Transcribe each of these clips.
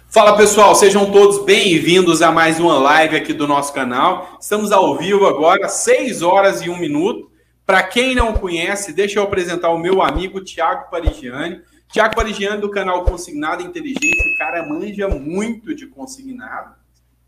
Fala pessoal, sejam todos bem-vindos a mais uma live aqui do nosso canal. Estamos ao vivo agora, 6 horas e 1 minuto. Para quem não conhece, deixa eu apresentar o meu amigo Thiago Parigiani. Thiago Parigiani do canal Consignado Inteligente. O cara manja muito de consignado,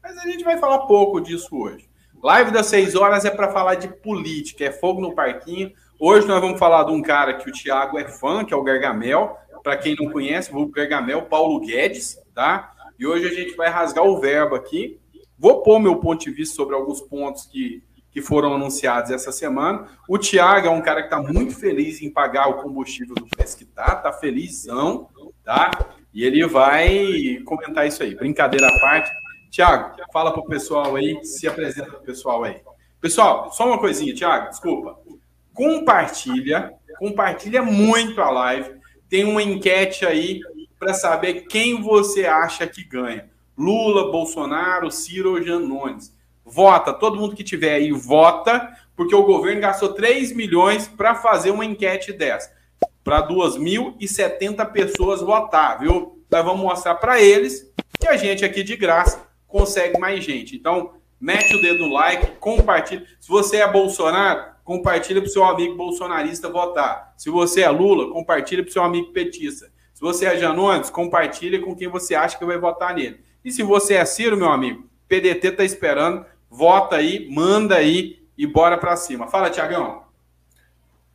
mas a gente vai falar pouco disso hoje. Live das 6 horas é para falar de política, é fogo no parquinho. Hoje nós vamos falar de um cara que o Thiago é fã, que é o Gargamel. Para quem não conhece, o Gargamel, Paulo Guedes, tá? E hoje a gente vai rasgar o verbo aqui. Vou pôr meu ponto de vista sobre alguns pontos que foram anunciados essa semana. O Thiago é um cara que está muito feliz em pagar o combustível do preço que tá felizão, tá? E ele vai comentar isso aí. Brincadeira à parte. Thiago, fala pro pessoal aí, se apresenta pro pessoal aí. Pessoal, só uma coisinha, Thiago, desculpa. Compartilha muito a live. Tem uma enquete aí para saber quem você acha que ganha. Lula, Bolsonaro, Ciro ou Janones. Vota, todo mundo que tiver aí, vota, porque o governo gastou 3 milhões para fazer uma enquete dessa. Para 2.070 pessoas votar, viu? Nós vamos mostrar para eles que a gente aqui de graça consegue mais gente. Então, mete o dedo no like, compartilha. Se você é Bolsonaro, compartilha para o seu amigo bolsonarista votar. Se você é Lula, compartilha para o seu amigo petista. Se você é Janones, compartilha com quem você acha que vai votar nele. E se você é Ciro, meu amigo, PDT está esperando, vota aí, manda aí e bora para cima. Fala, Thiagão.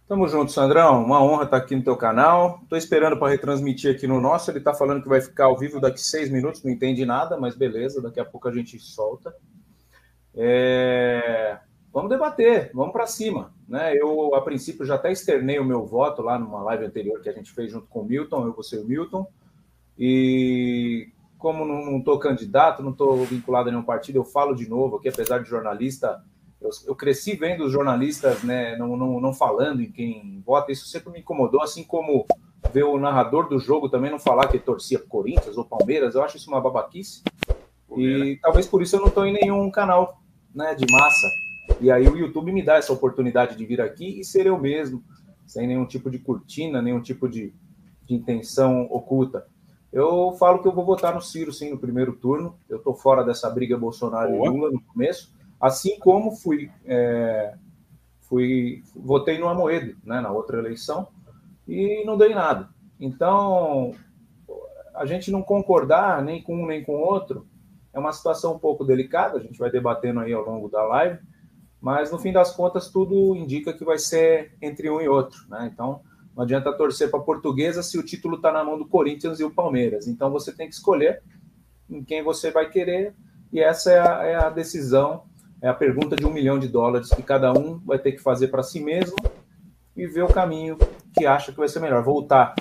Tamo junto, Sandrão. Uma honra estar aqui no teu canal. Tô esperando para retransmitir aqui no nosso. Ele tá falando que vai ficar ao vivo daqui 6 minutos. Não entendi nada, mas beleza. Daqui a pouco a gente solta. Vamos debater, vamos para cima, né? Eu, a princípio, já até externei o meu voto lá numa live anterior que a gente fez junto com o Milton, eu vou ser o Milton, e como não estou candidato, não estou vinculado a nenhum partido, eu falo de novo aqui, apesar de jornalista, eu cresci vendo os jornalistas, né, não falando em quem vota, isso sempre me incomodou, assim como ver o narrador do jogo também não falar que torcia Corinthians ou Palmeiras, eu acho isso uma babaquice, e talvez por isso eu não estou em nenhum canal, né, de massa. E aí o YouTube me dá essa oportunidade de vir aqui e ser eu mesmo, sem nenhum tipo de cortina, nenhum tipo de intenção oculta. Eu falo que eu vou votar no Ciro, sim, no primeiro turno. Eu estou fora dessa briga Bolsonaro e Lula no começo, assim como votei no Amoedo, né, na outra eleição, e não dei nada. Então, a gente não concordar nem com um nem com o outro é uma situação um pouco delicada, a gente vai debatendo aí ao longo da live, mas no fim das contas tudo indica que vai ser entre um e outro, né? Então não adianta torcer para a Portuguesa se o título está na mão do Corinthians e o Palmeiras. Então você tem que escolher em quem você vai querer, e essa é a decisão, é a pergunta de $1 milhão que cada um vai ter que fazer para si mesmo e ver o caminho que acha que vai ser melhor. Voltar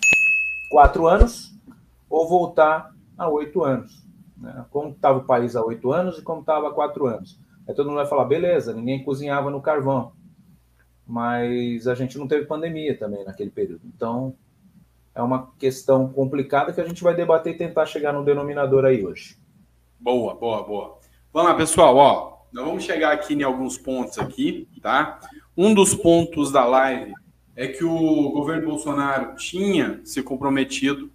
4 anos ou voltar a 8 anos. Né? Como estava o país há 8 anos e como estava há 4 anos. Aí todo mundo vai falar, beleza, ninguém cozinhava no carvão. Mas a gente não teve pandemia também naquele período. Então, é uma questão complicada que a gente vai debater e tentar chegar no denominador aí hoje. Boa. Vamos lá, pessoal. Ó, nós vamos chegar aqui em alguns pontos aqui, tá? Um dos pontos da live é que o governo Bolsonaro tinha se comprometido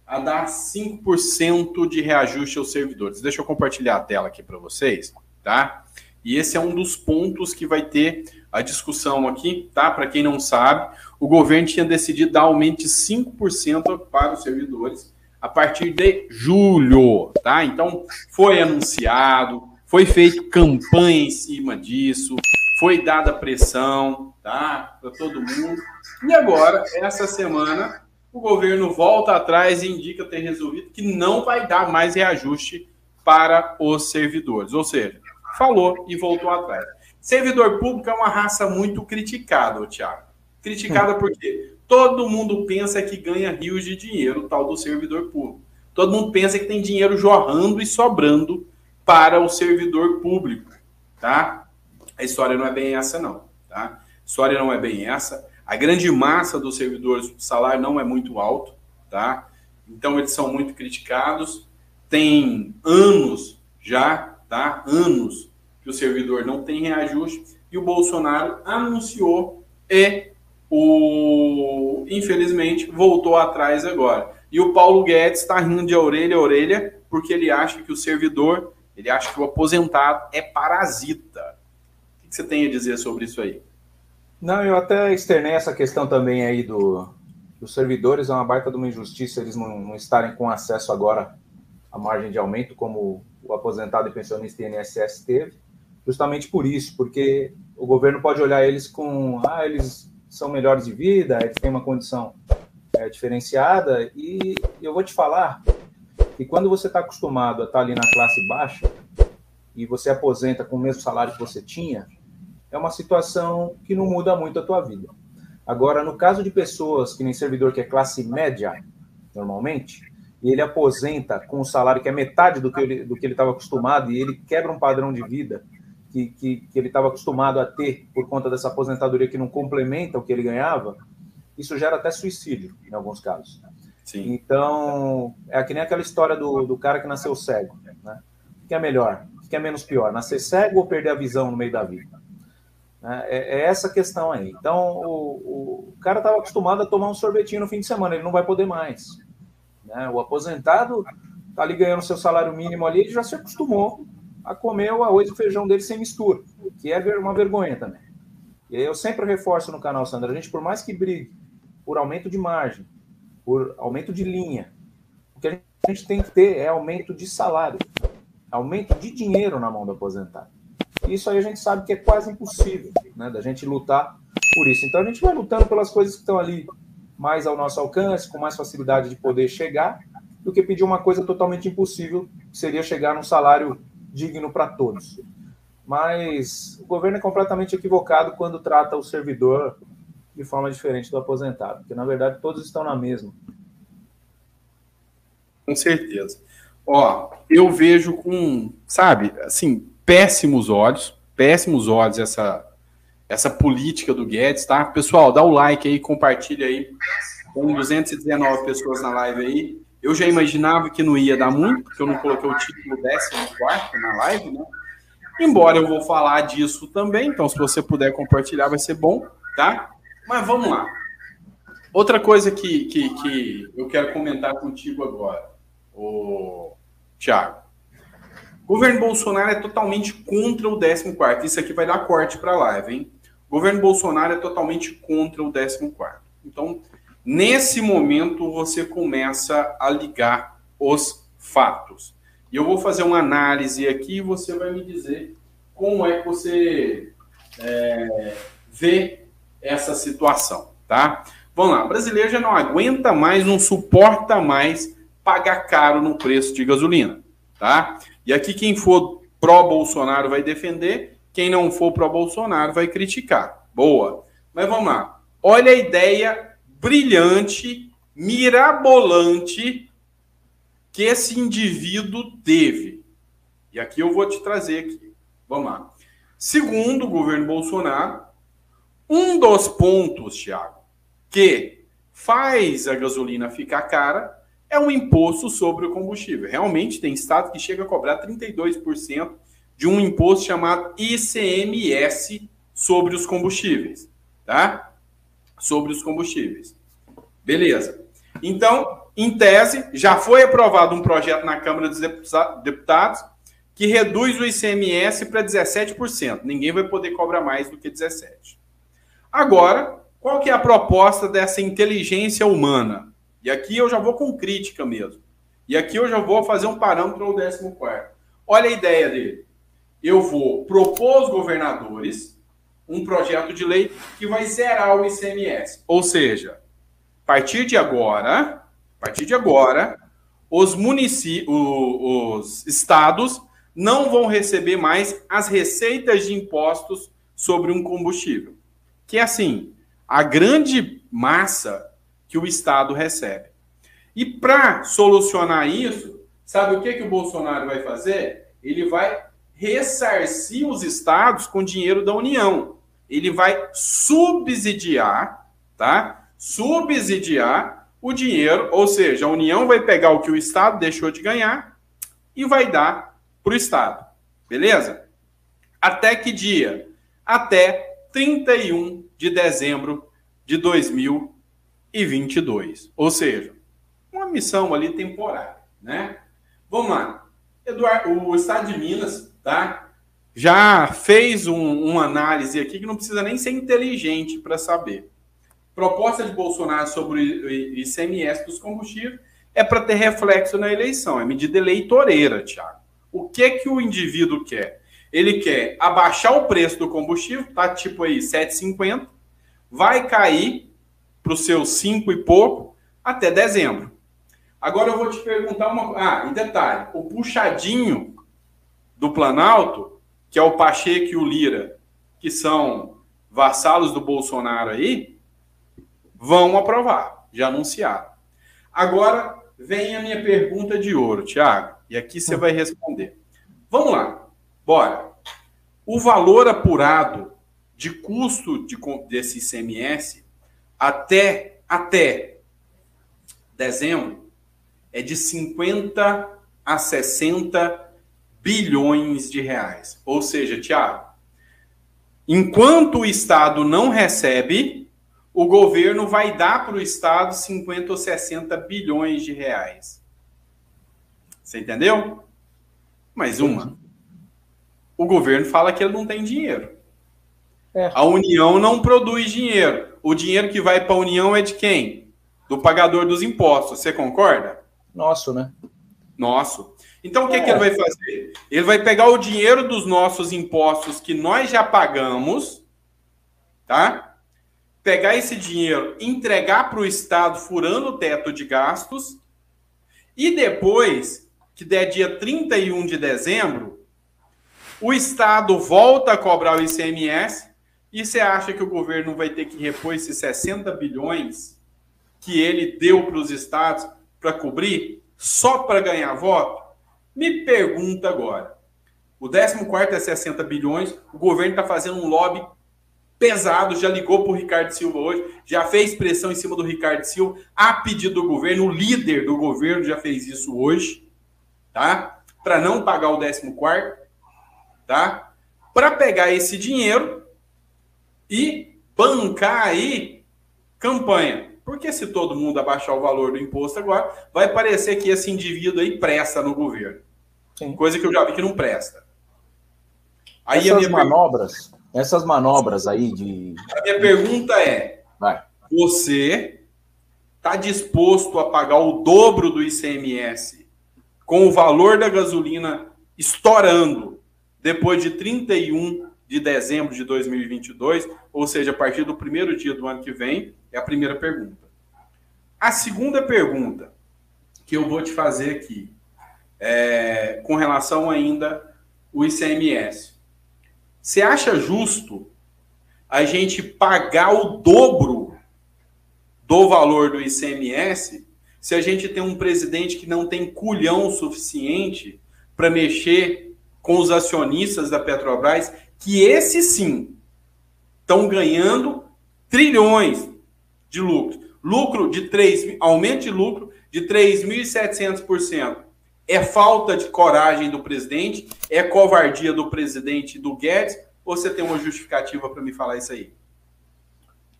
a dar 5% de reajuste aos servidores. Deixa eu compartilhar a tela aqui para vocês, tá? E esse é um dos pontos que vai ter a discussão aqui, tá? Para quem não sabe, o governo tinha decidido dar aumento de 5% para os servidores a partir de julho, tá? Então, foi anunciado, foi feita campanha em cima disso, foi dada pressão, tá? Para todo mundo. E agora, essa semana, o governo volta atrás e indica ter resolvido que não vai dar mais reajuste para os servidores. Ou seja, falou e voltou atrás. Servidor público é uma raça muito criticada, Thiago. Criticada por quê? Todo mundo pensa que ganha rios de dinheiro, o tal do servidor público. Todo mundo pensa que tem dinheiro jorrando e sobrando para o servidor público, tá? A história não é bem essa, não, tá? A história não é bem essa. A grande massa dos servidores, o salário não é muito alto, tá? Então, eles são muito criticados. Tem anos já, tá? Anos que o servidor não tem reajuste, e o Bolsonaro anunciou e, infelizmente, voltou atrás agora. E o Paulo Guedes está rindo de orelha a orelha porque ele acha que o servidor, ele acha que o aposentado é parasita. O que você tem a dizer sobre isso aí? Não, eu até externei essa questão também aí dos servidores, é uma baita de uma injustiça eles não estarem com acesso agora à margem de aumento, como o aposentado e pensionista INSS teve, justamente por isso, porque o governo pode olhar eles com, eles são melhores de vida, eles têm uma condição diferenciada, e eu vou te falar que quando você está acostumado a estar ali na classe baixa e você aposenta com o mesmo salário que você tinha, é uma situação que não muda muito a tua vida. Agora, no caso de pessoas que nem servidor que é classe média, normalmente, e ele aposenta com um salário que é metade do que ele estava acostumado, e ele quebra um padrão de vida que ele estava acostumado a ter por conta dessa aposentadoria que não complementa o que ele ganhava, isso gera até suicídio, em alguns casos. Sim. Então, é que nem aquela história do cara que nasceu cego. Né? O que é melhor? O que é menos pior? Nascer cego ou perder a visão no meio da vida? É essa questão aí. Então, o cara estava acostumado a tomar um sorvetinho no fim de semana, ele não vai poder mais. Né? O aposentado está ali ganhando seu salário mínimo ali, ele já se acostumou a comer o arroz e o feijão dele sem mistura, que é uma vergonha também. E aí eu sempre reforço no canal, Sandra, a gente, por mais que brigue por aumento de margem, por aumento de linha, o que a gente tem que ter é aumento de salário, aumento de dinheiro na mão do aposentado. Isso aí a gente sabe que é quase impossível, né, da gente lutar por isso. Então a gente vai lutando pelas coisas que estão ali mais ao nosso alcance, com mais facilidade de poder chegar, do que pedir uma coisa totalmente impossível, que seria chegar num salário digno para todos. Mas o governo é completamente equivocado quando trata o servidor de forma diferente do aposentado, porque na verdade todos estão na mesma. Com certeza. Ó, eu vejo com, sabe, assim, péssimos olhos essa política do Guedes, tá? Pessoal, dá o like aí, compartilha aí. Com 219 pessoas na live aí. Eu já imaginava que não ia dar muito, porque eu não coloquei o título 14º na live, né? Embora eu vou falar disso também, então se você puder compartilhar vai ser bom, tá? Mas vamos lá. Outra coisa que eu quero comentar contigo agora, Thiago. O governo Bolsonaro é totalmente contra o 14º. Isso aqui vai dar corte para a live, hein? O governo Bolsonaro é totalmente contra o 14º. Então, nesse momento, você começa a ligar os fatos. E eu vou fazer uma análise aqui e você vai me dizer como é que você vê essa situação, tá? Vamos lá, o brasileiro já não aguenta mais, não suporta mais pagar caro no preço de gasolina, tá? E aqui quem for pró-Bolsonaro vai defender, quem não for pró-Bolsonaro vai criticar. Boa. Mas vamos lá. Olha a ideia brilhante, mirabolante que esse indivíduo teve. E aqui eu vou te trazer aqui. Vamos lá. Segundo o governo Bolsonaro, um dos pontos, Thiago, que faz a gasolina ficar cara é um imposto sobre o combustível. Realmente tem estado que chega a cobrar 32% de um imposto chamado ICMS sobre os combustíveis, tá? Sobre os combustíveis. Beleza. Então, em tese, já foi aprovado um projeto na Câmara dos Deputados que reduz o ICMS para 17%. Ninguém vai poder cobrar mais do que 17%. Agora, qual que é a proposta dessa inteligência humana? E aqui eu já vou com crítica mesmo. E aqui eu já vou fazer um parâmetro ao 14º. Olha a ideia dele. Eu vou propor aos governadores um projeto de lei que vai zerar o ICMS. Ou seja, a partir de agora, os estados não vão receber mais as receitas de impostos sobre um combustível. Que é assim, a grande massa que o Estado recebe. E para solucionar isso, sabe o que o Bolsonaro vai fazer? Ele vai ressarcir os estados com dinheiro da União. Ele vai subsidiar, tá? Subsidiar o dinheiro, ou seja, a União vai pegar o que o Estado deixou de ganhar e vai dar para o Estado. Beleza? Até que dia? Até 31 de dezembro de 2022. Ou seja, uma missão ali temporária, né? Vamos lá. Eduardo, o Estado de Minas, tá? Já fez uma análise aqui que não precisa nem ser inteligente para saber. Proposta de Bolsonaro sobre o ICMS dos combustíveis é para ter reflexo na eleição, é medida eleitoreira, Thiago. O que o indivíduo quer? Ele quer abaixar o preço do combustível, tá tipo aí 7,50, vai cair para os seus 5 e pouco até dezembro. Agora eu vou te perguntar uma coisa. Ah, e detalhe, o puxadinho do Planalto, que é o Pacheco e o Lira, que são vassalos do Bolsonaro aí, vão aprovar, já anunciaram. Agora vem a minha pergunta de ouro, Thiago, e aqui você vai responder. Vamos lá, bora. O valor apurado de custo desse ICMS até dezembro é de 50 a 60 bilhões de reais. Ou seja, Thiago, enquanto o Estado não recebe, o governo vai dar para o Estado 50 ou 60 bilhões de reais. Você entendeu? Mais uma. O governo fala que ele não tem dinheiro. A União não produz dinheiro. O dinheiro que vai para a União é de quem? Do pagador dos impostos. Você concorda? Nosso, né? Nosso. Então, o que ele vai fazer? Ele vai pegar o dinheiro dos nossos impostos que nós já pagamos, tá? Pegar esse dinheiro, entregar para o Estado furando o teto de gastos e depois, que der dia 31 de dezembro, o Estado volta a cobrar o ICMS e você acha que o governo vai ter que repor esses 60 bilhões que ele deu para os estados para cobrir só para ganhar voto? Me pergunta agora. O 14º é 60 bilhões, o governo está fazendo um lobby pesado, já ligou para o Ricardo Silva hoje, já fez pressão em cima do Ricardo Silva, a pedido do governo, o líder do governo já fez isso hoje, tá? Para não pagar o 14º, tá? Para pegar esse dinheiro e bancar aí campanha. Porque se todo mundo abaixar o valor do imposto agora, vai parecer que esse indivíduo aí presta no governo. Sim. Coisa que eu já vi que não presta. Aí essas manobras aí de... A minha pergunta é, você está disposto a pagar o dobro do ICMS com o valor da gasolina estourando depois de 31 de dezembro de 2022, ou seja, a partir do primeiro dia do ano que vem? É a primeira pergunta. A segunda pergunta que eu vou te fazer aqui é com relação ainda ao ICMS. Você acha justo a gente pagar o dobro do valor do ICMS se a gente tem um presidente que não tem culhão suficiente para mexer com os acionistas da Petrobras, que esses sim estão ganhando trilhões de aumento de lucro de 3.700%. É falta de coragem do presidente? É covardia do presidente do Guedes? Ou você tem uma justificativa para me falar isso aí?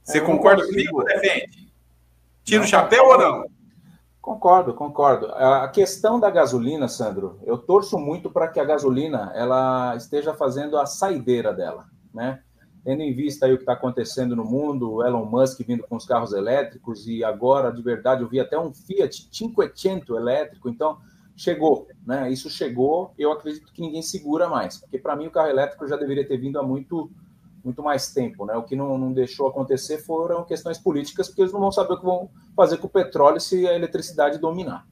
Você concorda comigo ou defende? Tira o chapéu ou não? Concordo. A questão da gasolina, Sandro, eu torço muito para que a gasolina ela esteja fazendo a saideira dela, né? Tendo em vista aí o que está acontecendo no mundo, o Elon Musk vindo com os carros elétricos e agora, de verdade, eu vi até um Fiat 500 elétrico, então chegou, né? Isso chegou, eu acredito que ninguém segura mais, porque para mim o carro elétrico já deveria ter vindo há muito mais tempo, né? O que não deixou acontecer foram questões políticas, porque eles não vão saber o que vão fazer com o petróleo se a eletricidade dominar.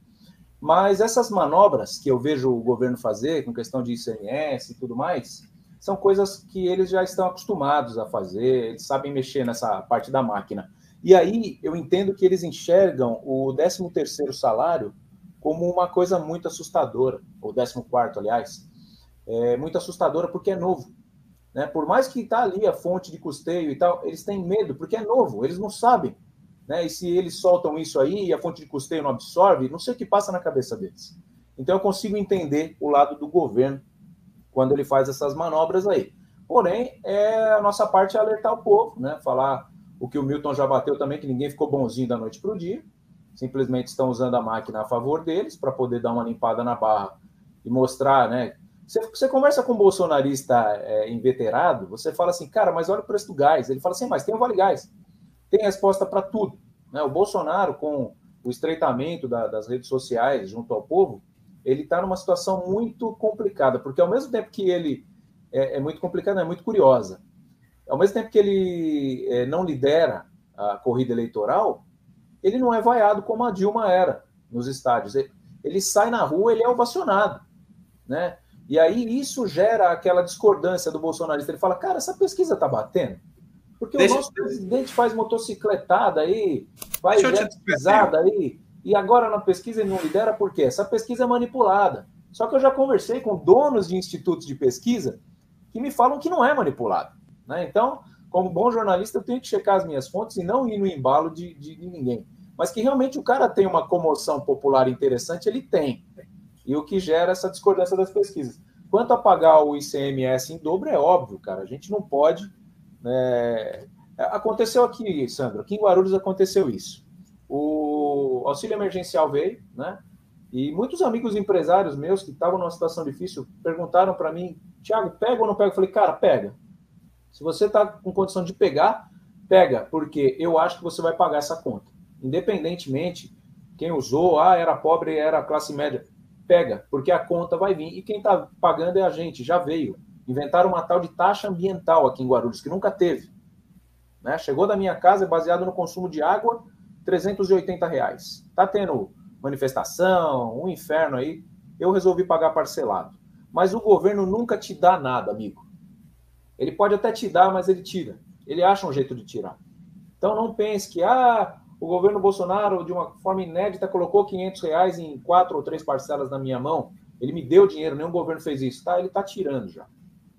Mas essas manobras que eu vejo o governo fazer, com questão de ICMS e tudo mais, são coisas que eles já estão acostumados a fazer, eles sabem mexer nessa parte da máquina. E aí eu entendo que eles enxergam o 13º salário como uma coisa muito assustadora, ou 14º, aliás, muito assustadora porque é novo. Né? Por mais que está ali a fonte de custeio e tal, eles têm medo, porque é novo, eles não sabem. Né? E se eles soltam isso aí e a fonte de custeio não absorve, não sei o que passa na cabeça deles. Então eu consigo entender o lado do governo quando ele faz essas manobras aí. Porém, a nossa parte é alertar o povo, né? Falar o que o Milton já bateu também, que ninguém ficou bonzinho da noite para o dia. simplesmente estão usando a máquina a favor deles para poder dar uma limpada na barra e mostrar, né? Você conversa com um bolsonarista inveterado, você fala assim, cara, mas olha o preço do gás. Ele fala assim, mas tem o Vale Gás. Tem resposta para tudo. Né? O Bolsonaro, com o estreitamento das redes sociais junto ao povo, ele está numa situação muito complicada, porque ao mesmo tempo que ele é muito complicada, é muito curiosa, ao mesmo tempo que ele não lidera a corrida eleitoral, ele não é vaiado como a Dilma era nos estádios. Ele sai na rua, ele é ovacionado, né? E aí isso gera aquela discordância do bolsonarista. Ele fala, cara, essa pesquisa está batendo? Porque o nosso presidente faz motocicletada aí, faz pisada aí, e agora na pesquisa ele não lidera por quê? Essa pesquisa é manipulada. Só que eu já conversei com donos de institutos de pesquisa que me falam que não é manipulado. Né? Então, como bom jornalista, eu tenho que checar as minhas fontes e não ir no embalo de ninguém. Mas que realmente o cara tem uma comoção popular interessante, ele tem. E o que gera essa discordância das pesquisas. Quanto a pagar o ICMS em dobro, é óbvio, cara. A gente não pode... Aconteceu aqui, Sandro, aqui em Guarulhos aconteceu isso. O auxílio emergencial veio, né? E muitos amigos empresários meus que estavam numa situação difícil perguntaram para mim, Thiago, pega ou não pega? Eu falei, cara, pega. Se você está com condição de pegar, pega, porque eu acho que você vai pagar essa conta. Independentemente, quem usou, era pobre, era classe média, pega, porque a conta vai vir. E quem está pagando é a gente, já veio. Inventaram uma tal de taxa ambiental aqui em Guarulhos, que nunca teve. Né? Chegou da minha casa, é baseado no consumo de água, R$380. Está tendo manifestação, um inferno aí. Eu resolvi pagar parcelado. Mas o governo nunca te dá nada, amigo. Ele pode até te dar, mas ele tira. Ele acha um jeito de tirar. Então não pense que o governo Bolsonaro, de uma forma inédita, colocou R$500 em 4 ou 3 parcelas na minha mão. Ele me deu dinheiro, nenhum governo fez isso. Tá? Ele está tirando já.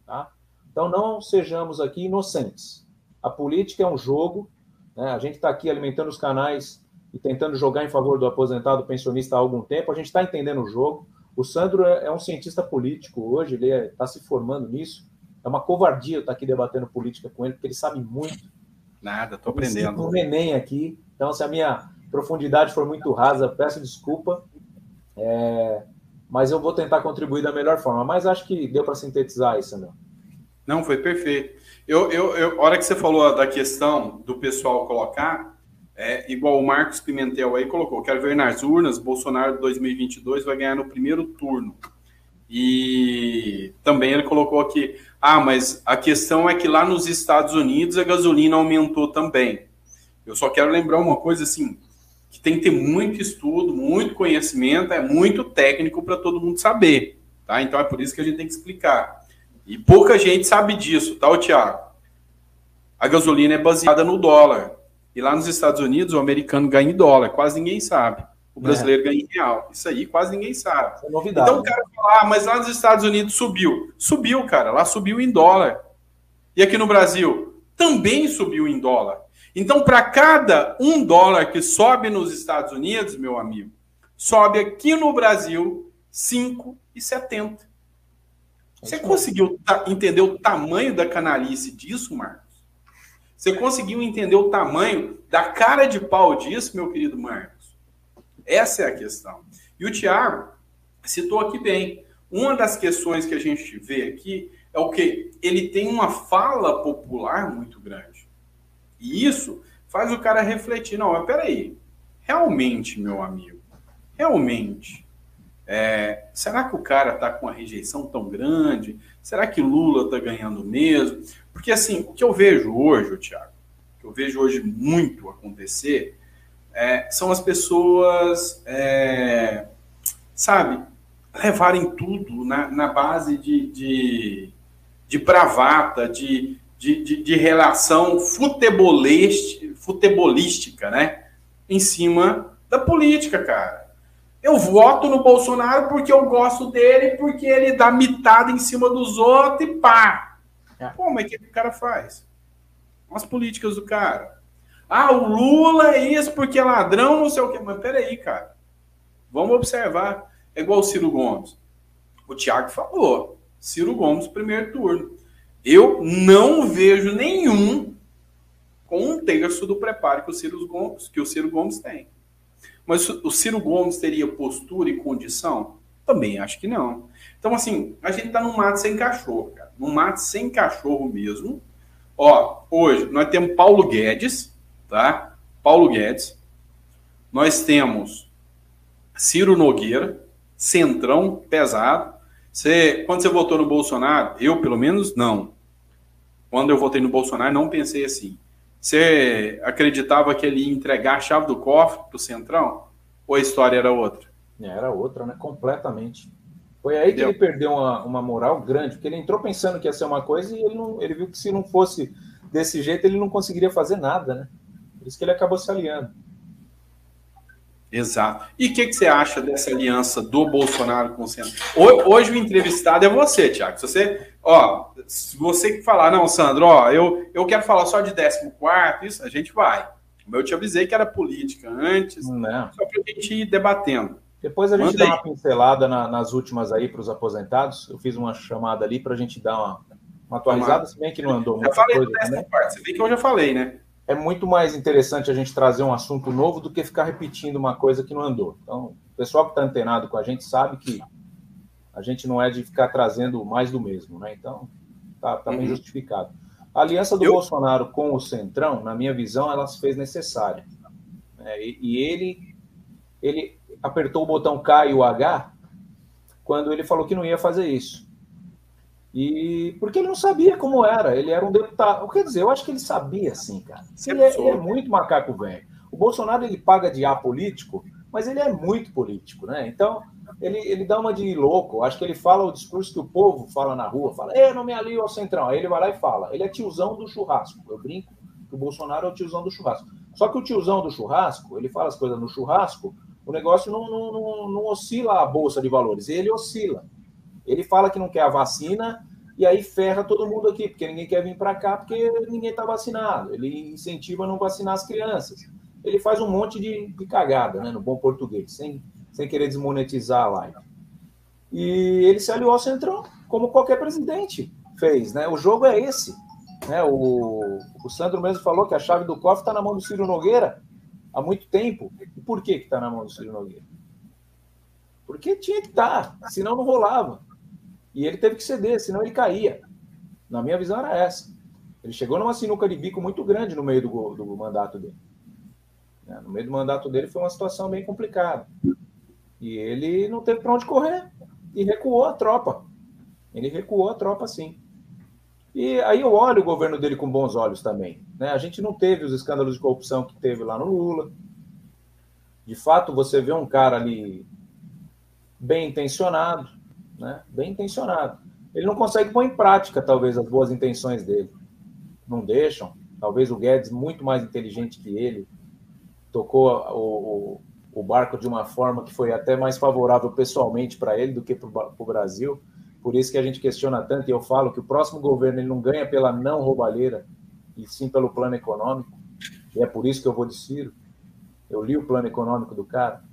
Tá? Então não sejamos aqui inocentes. A política é um jogo, né? A gente está aqui alimentando os canais e tentando jogar em favor do aposentado pensionista há algum tempo, a gente está entendendo o jogo. O Sandro é um cientista político hoje, ele está se formando nisso. É uma covardia eu estar aqui debatendo política com ele, porque ele sabe muito. Nada, estou aprendendo. Um neném aqui, então se a minha profundidade for muito rasa, peço desculpa, mas eu vou tentar contribuir da melhor forma. Mas acho que deu para sintetizar isso, Sandro. Não, foi perfeito. A hora que você falou da questão do pessoal colocar, igual o Marcos Pimentel aí colocou, quero ver nas urnas, Bolsonaro 2022 vai ganhar no primeiro turno. E também ele colocou aqui, mas a questão é que lá nos Estados Unidos a gasolina aumentou também. Eu só quero lembrar uma coisa assim, que tem que ter muito estudo, muito conhecimento, é muito técnico para todo mundo saber, tá? Então é por isso que a gente tem que explicar. E pouca gente sabe disso, tá, Thiago? A gasolina é baseada no dólar. E lá nos Estados Unidos, o americano ganha em dólar. Quase ninguém sabe. O brasileiro ganha em real. Isso aí quase ninguém sabe. É novidade. Então o cara fala, mas lá nos Estados Unidos subiu. Subiu, cara. Lá subiu em dólar. E aqui no Brasil também subiu em dólar. Então, para cada $1 que sobe nos Estados Unidos, meu amigo, sobe aqui no Brasil 5,70. Você conseguiu entender o tamanho da canalice disso, Marcos? Você conseguiu entender o tamanho da cara de pau disso, meu querido Marcos? Essa é a questão. E o Thiago citou aqui bem. Uma das questões que a gente vê aqui é o que ele tem uma fala popular muito grande. E isso faz o cara refletir. Não, mas peraí. Realmente, meu amigo, realmente... será que o cara está com uma rejeição tão grande? Será que Lula está ganhando mesmo? Porque, assim, o que eu vejo hoje, Thiago, o que eu vejo hoje muito acontecer, são as pessoas, sabe, levarem tudo na base de bravata, de relação futebolística, né? Em cima da política, cara. Eu voto no Bolsonaro porque eu gosto dele, porque ele dá mitada em cima dos outros e pá. Pô, mas o que o cara faz? As políticas do cara. O Lula é isso porque é ladrão, não sei o quê. Mas peraí, cara. Vamos observar. É igual o Ciro Gomes. O Thiago falou. Ciro Gomes, primeiro turno. Eu não vejo nenhum com 1/3 do preparo que o Ciro Gomes tem. Mas o Ciro Gomes teria postura e condição? Também acho que não. Então, assim, a gente tá num mato sem cachorro, cara. Num mato sem cachorro mesmo. Ó, hoje nós temos Paulo Guedes, tá? Paulo Guedes. Nós temos Ciro Nogueira, centrão, pesado. Quando você votou no Bolsonaro, eu, pelo menos, não. Quando eu votei no Bolsonaro, não pensei assim. Você acreditava que ele ia entregar a chave do cofre pro centrão? Ou a história era outra? Era outra, né? Completamente. Foi aí que ele perdeu uma moral grande, porque ele entrou pensando que ia ser uma coisa e ele viu que se não fosse desse jeito, ele não conseguiria fazer nada, né? Por isso que ele acabou se aliando. Exato. E o que você acha dessa aliança do Bolsonaro com o Centro? Hoje o entrevistado é você, Thiago. Se você que falar, não, Sandro, eu quero falar só de 14º, isso, a gente vai. Eu te avisei que era política antes, não. Só para a gente ir debatendo. Depois a gente dá uma pincelada nas últimas aí para os aposentados. Eu fiz uma chamada ali para a gente dar uma atualizada, se bem que não andou muita coisa. Já falei do 14º, você vê que eu já falei, né? É muito mais interessante a gente trazer um assunto novo do que ficar repetindo uma coisa que não andou. Então, o pessoal que está antenado com a gente sabe que a gente não é de ficar trazendo mais do mesmo, né? Então, tá bem justificado. A aliança do Bolsonaro com o Centrão, na minha visão, ela se fez necessária. E ele apertou o botão K e o H quando ele falou que não ia fazer isso. E porque ele não sabia como era, ele era um deputado. Quer dizer, eu acho que ele sabia, sim, cara. Ele é muito macaco velho. O Bolsonaro, ele paga de apolítico, mas ele é muito político, né? Então, ele dá uma de louco. Acho que ele fala o discurso que o povo fala na rua, fala, não me alio ao Centrão. Aí ele vai lá e fala, ele é tiozão do churrasco. Eu brinco que o Bolsonaro é o tiozão do churrasco. Só que o tiozão do churrasco, ele fala as coisas no churrasco, o negócio não oscila a bolsa de valores, ele oscila. Ele fala que não quer a vacina e aí ferra todo mundo aqui, porque ninguém quer vir para cá porque ninguém está vacinado. Ele incentiva a não vacinar as crianças. Ele faz um monte de cagada, né, no bom português, sem querer desmonetizar a live. E ele se aliou ao Centrão, como qualquer presidente fez, né? O jogo é esse. Né? O Sandro mesmo falou que a chave do cofre está na mão do Ciro Nogueira há muito tempo. E por que está na mão do Ciro Nogueira? Porque tinha que estar, senão não rolava. E ele teve que ceder, senão ele caía. Na minha visão era essa. Ele chegou numa sinuca de bico muito grande no meio do mandato dele. No meio do mandato dele foi uma situação bem complicada. E ele não teve para onde correr. E recuou a tropa. Ele recuou a tropa, sim. E aí eu olho o governo dele com bons olhos também. Né? A gente não teve os escândalos de corrupção que teve lá no Lula. De fato, você vê um cara ali bem intencionado, né? Bem intencionado. Ele não consegue pôr em prática, talvez, as boas intenções dele. Não deixam. Talvez o Guedes, muito mais inteligente que ele, tocou o barco de uma forma que foi até mais favorável pessoalmente para ele do que para o Brasil. Por isso que a gente questiona tanto, e eu falo que o próximo governo ele não ganha pela não roubalheira, e sim pelo plano econômico. E é por isso que eu vou de Ciro. Eu li o plano econômico do cara.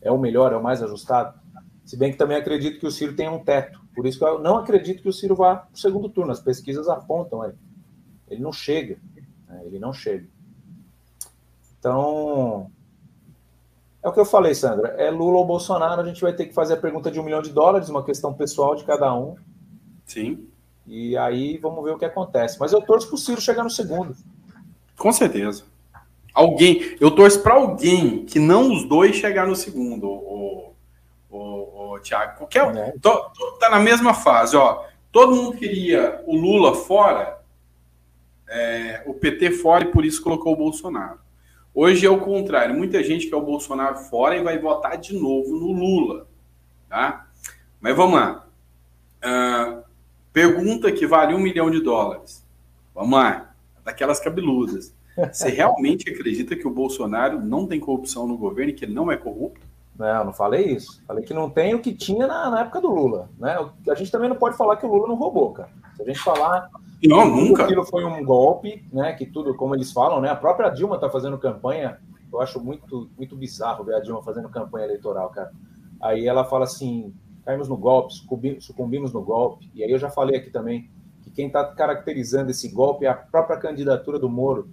É o melhor, é o mais ajustado. Se bem que também acredito que o Ciro tenha um teto. Por isso que eu não acredito que o Ciro vá para o segundo turno. As pesquisas apontam aí. Ele não chega. Né? Ele não chega. Então, é o que eu falei, Sandra. É Lula ou Bolsonaro, a gente vai ter que fazer a pergunta de $1 milhão, uma questão pessoal de cada um. Sim. E aí vamos ver o que acontece. Mas eu torço para o Ciro chegar no segundo. Com certeza. Eu torço para alguém que não os dois chegar no segundo, o Thiago. Tá na mesma fase, ó. Todo mundo queria o Lula fora, o PT fora, e por isso colocou o Bolsonaro. Hoje é o contrário. Muita gente quer o Bolsonaro fora e vai votar de novo no Lula. Tá? Mas vamos lá. Pergunta que vale $1 milhão. Vamos lá. Daquelas cabeludas. Você realmente acredita que o Bolsonaro não tem corrupção no governo e que ele não é corrupto? Não falei isso. Falei que não tem o que tinha na época do Lula. Né? A gente também não pode falar que o Lula não roubou, cara. Se a gente falar... Não, nunca. Aquilo foi um golpe, né? Que tudo, como eles falam, né? A própria Dilma está fazendo campanha. Eu acho muito, muito bizarro ver a Dilma fazendo campanha eleitoral, cara. Aí ela fala assim: caímos no golpe, sucumbimos no golpe. E aí eu já falei aqui também que quem está caracterizando esse golpe é a própria candidatura do Moro,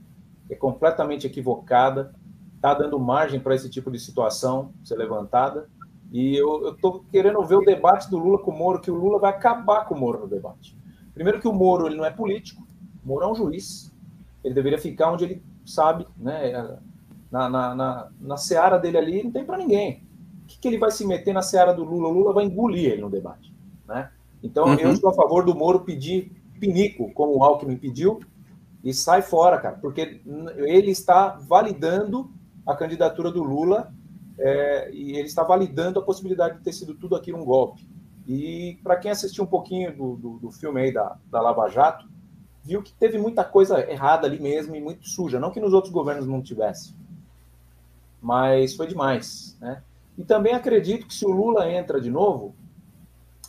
que é completamente equivocada. está dando margem para esse tipo de situação ser levantada. E eu estou querendo ver o debate do Lula com o Moro, que o Lula vai acabar com o Moro no debate. Primeiro que o Moro ele não é político, o Moro é um juiz. Ele deveria ficar onde ele sabe, né? Na seara dele ali não tem para ninguém. O que ele vai se meter na seara do Lula? O Lula vai engolir ele no debate, né? Então eu sou a favor do Moro pedir pinico, como o Alckmin pediu, e sai fora, cara, porque ele está validando a candidatura do Lula e ele está validando a possibilidade de ter sido tudo aquilo um golpe. E para quem assistiu um pouquinho do filme aí da Lava Jato, viu que teve muita coisa errada ali mesmo e muito suja. Não que nos outros governos não tivesse, mas foi demais, né? E também acredito que se o Lula entra de novo,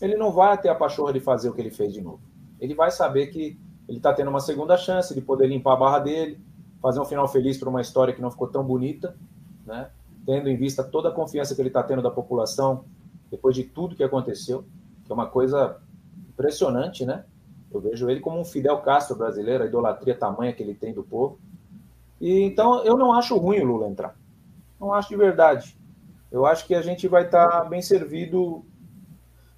ele não vai ter a pachorra de fazer o que ele fez de novo. Ele vai saber que ele está tendo uma segunda chance de poder limpar a barra dele, fazer um final feliz para uma história que não ficou tão bonita, né? Tendo em vista toda a confiança que ele está tendo da população depois de tudo que aconteceu, que é uma coisa impressionante, né? Eu vejo ele como um Fidel Castro brasileiro, a idolatria tamanha que ele tem do povo. E então eu não acho ruim o Lula entrar. Não acho de verdade. Eu acho que a gente vai estar bem servido.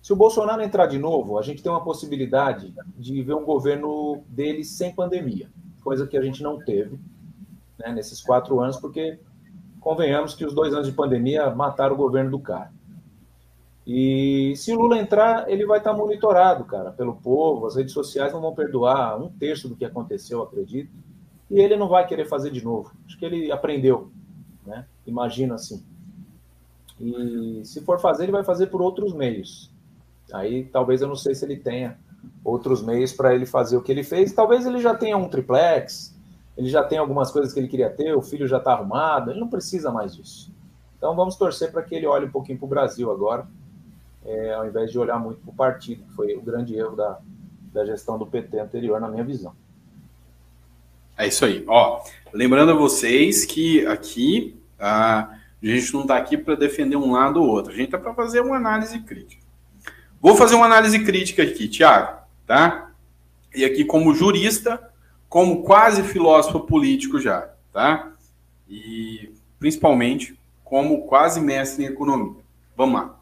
Se o Bolsonaro entrar de novo, a gente tem uma possibilidade de ver um governo dele sem pandemia, coisa que a gente não teve, né, nesses 4 anos, porque convenhamos que os 2 anos de pandemia mataram o governo do cara. E se o Lula entrar, ele vai estar monitorado, cara, pelo povo, as redes sociais não vão perdoar 1/3 do que aconteceu, acredito, e ele não vai querer fazer de novo. Acho que ele aprendeu, né? Imagino assim. E se for fazer, ele vai fazer por outros meios. Aí talvez eu não sei se ele tenha outros meios para ele fazer o que ele fez. Talvez ele já tenha um triplex, ele já tem algumas coisas que ele queria ter, o filho já está arrumado, ele não precisa mais disso. Então vamos torcer para que ele olhe um pouquinho para o Brasil agora, ao invés de olhar muito para o partido, que foi o grande erro da gestão do PT anterior, na minha visão. É isso aí. Ó, lembrando a vocês que aqui a gente não está aqui para defender um lado ou outro, a gente está para fazer uma análise crítica. Vou fazer uma análise crítica aqui, Thiago, tá? E aqui como jurista, como quase filósofo político já, tá? E principalmente como quase mestre em economia. Vamos lá.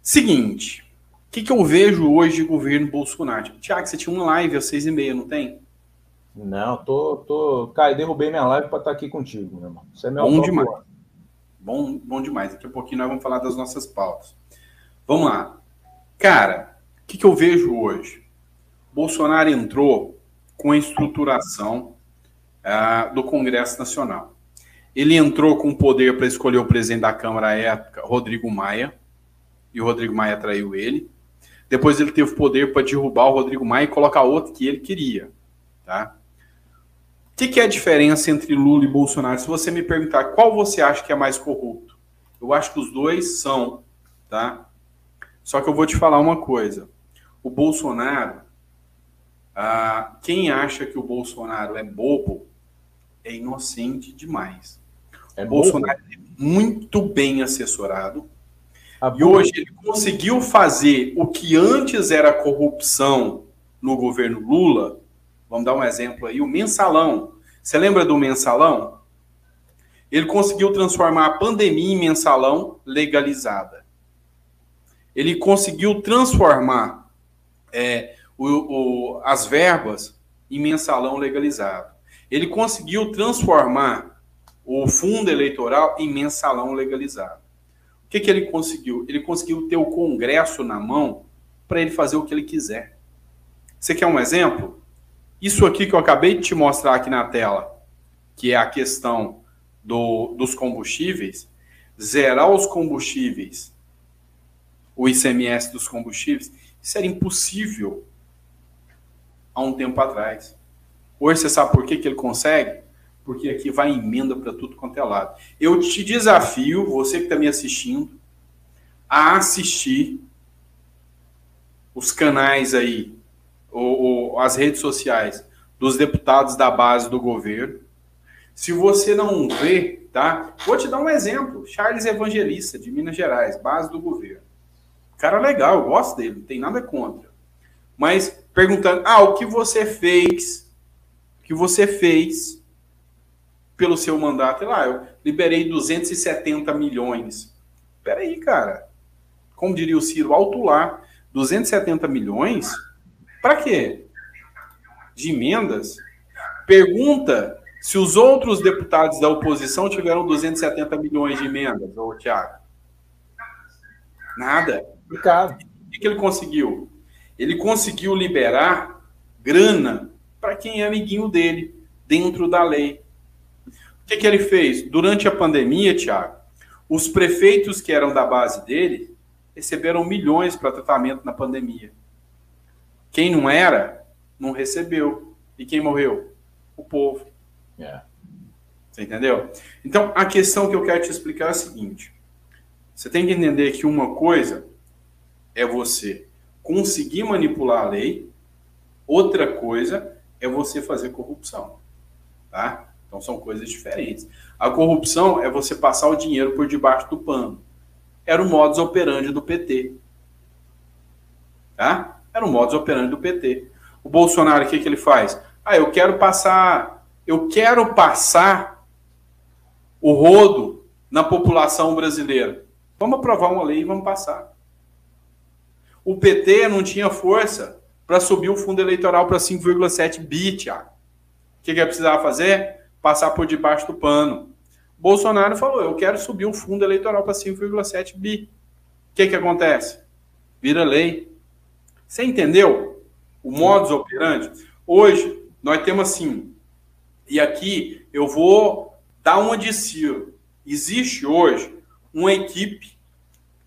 Seguinte, o que eu vejo hoje de governo Bolsonaro? Thiago, você tinha uma live às 6h30, não tem? Não, derrubei minha live para estar aqui contigo, meu irmão. Você é meu bom demais. Bom demais. Daqui a pouquinho nós vamos falar das nossas pautas. Vamos lá. Cara, o que eu vejo hoje? Bolsonaro entrou com a estruturação do Congresso Nacional. Ele entrou com o poder para escolher o presidente da Câmara à época, Rodrigo Maia, e o Rodrigo Maia traiu ele. Depois ele teve poder para derrubar o Rodrigo Maia e colocar outro que ele queria. Tá? O que é a diferença entre Lula e Bolsonaro? Se você me perguntar qual você acha que é mais corrupto, eu acho que os dois são, tá? Só que eu vou te falar uma coisa. O Bolsonaro, quem acha que o Bolsonaro é bobo, é inocente demais. O Bolsonaro é muito bem assessorado. E hoje ele conseguiu fazer o que antes era corrupção no governo Lula. Vamos dar um exemplo aí, o mensalão. Você lembra do mensalão? Ele conseguiu transformar a pandemia em mensalão legalizada. Ele conseguiu transformar as verbas em mensalão legalizado. Ele conseguiu transformar o fundo eleitoral em mensalão legalizado. O que ele conseguiu? Ele conseguiu ter o Congresso na mão para ele fazer o que ele quiser. Você quer um exemplo? Isso aqui que eu acabei de te mostrar aqui na tela, que é a questão dos combustíveis, zerar os combustíveis, o ICMS dos combustíveis, isso era impossível há um tempo atrás. Hoje você sabe por que ele consegue? Porque aqui vai emenda para tudo quanto é lado. Eu te desafio, você que está me assistindo, a assistir os canais aí, ou as redes sociais dos deputados da base do governo. Se você não vê, tá? Vou te dar um exemplo. Charles Evangelista, de Minas Gerais, base do governo. Cara legal, eu gosto dele, não tem nada contra. Mas perguntando, o que você fez pelo seu mandato? liberei 270 milhões. Espera aí, cara. Como diria o Ciro, alto lá. 270 milhões? Para quê? De emendas? Pergunta se os outros deputados da oposição tiveram 270 milhões de emendas, ô Thiago. Nada. O que ele conseguiu? Ele conseguiu liberar grana para quem é amiguinho dele, dentro da lei. O que ele fez? Durante a pandemia, Thiago, os prefeitos que eram da base dele receberam milhões para tratamento na pandemia. Quem não era, não recebeu. E quem morreu? O povo. Você entendeu? Então, a questão que eu quero te explicar é a seguinte. Você tem que entender que uma coisa é você conseguir manipular a lei, outra coisa é você fazer corrupção. Tá? Então, são coisas diferentes. A corrupção é você passar o dinheiro por debaixo do pano. Era o modus operandi do PT. Tá? Era o modus operandi do PT. O Bolsonaro, o que ele faz? Eu quero passar o rodo na população brasileira. Vamos aprovar uma lei e vamos passar. O PT não tinha força para subir o fundo eleitoral para 5,7 bi, Thiago. O que ele precisava fazer? Passar por debaixo do pano. Bolsonaro falou, eu quero subir o fundo eleitoral para 5,7 bi. O que acontece? Vira lei. Você entendeu o modus operandi? Hoje, nós temos assim, e aqui eu vou dar uma de Ciro. Existe hoje uma equipe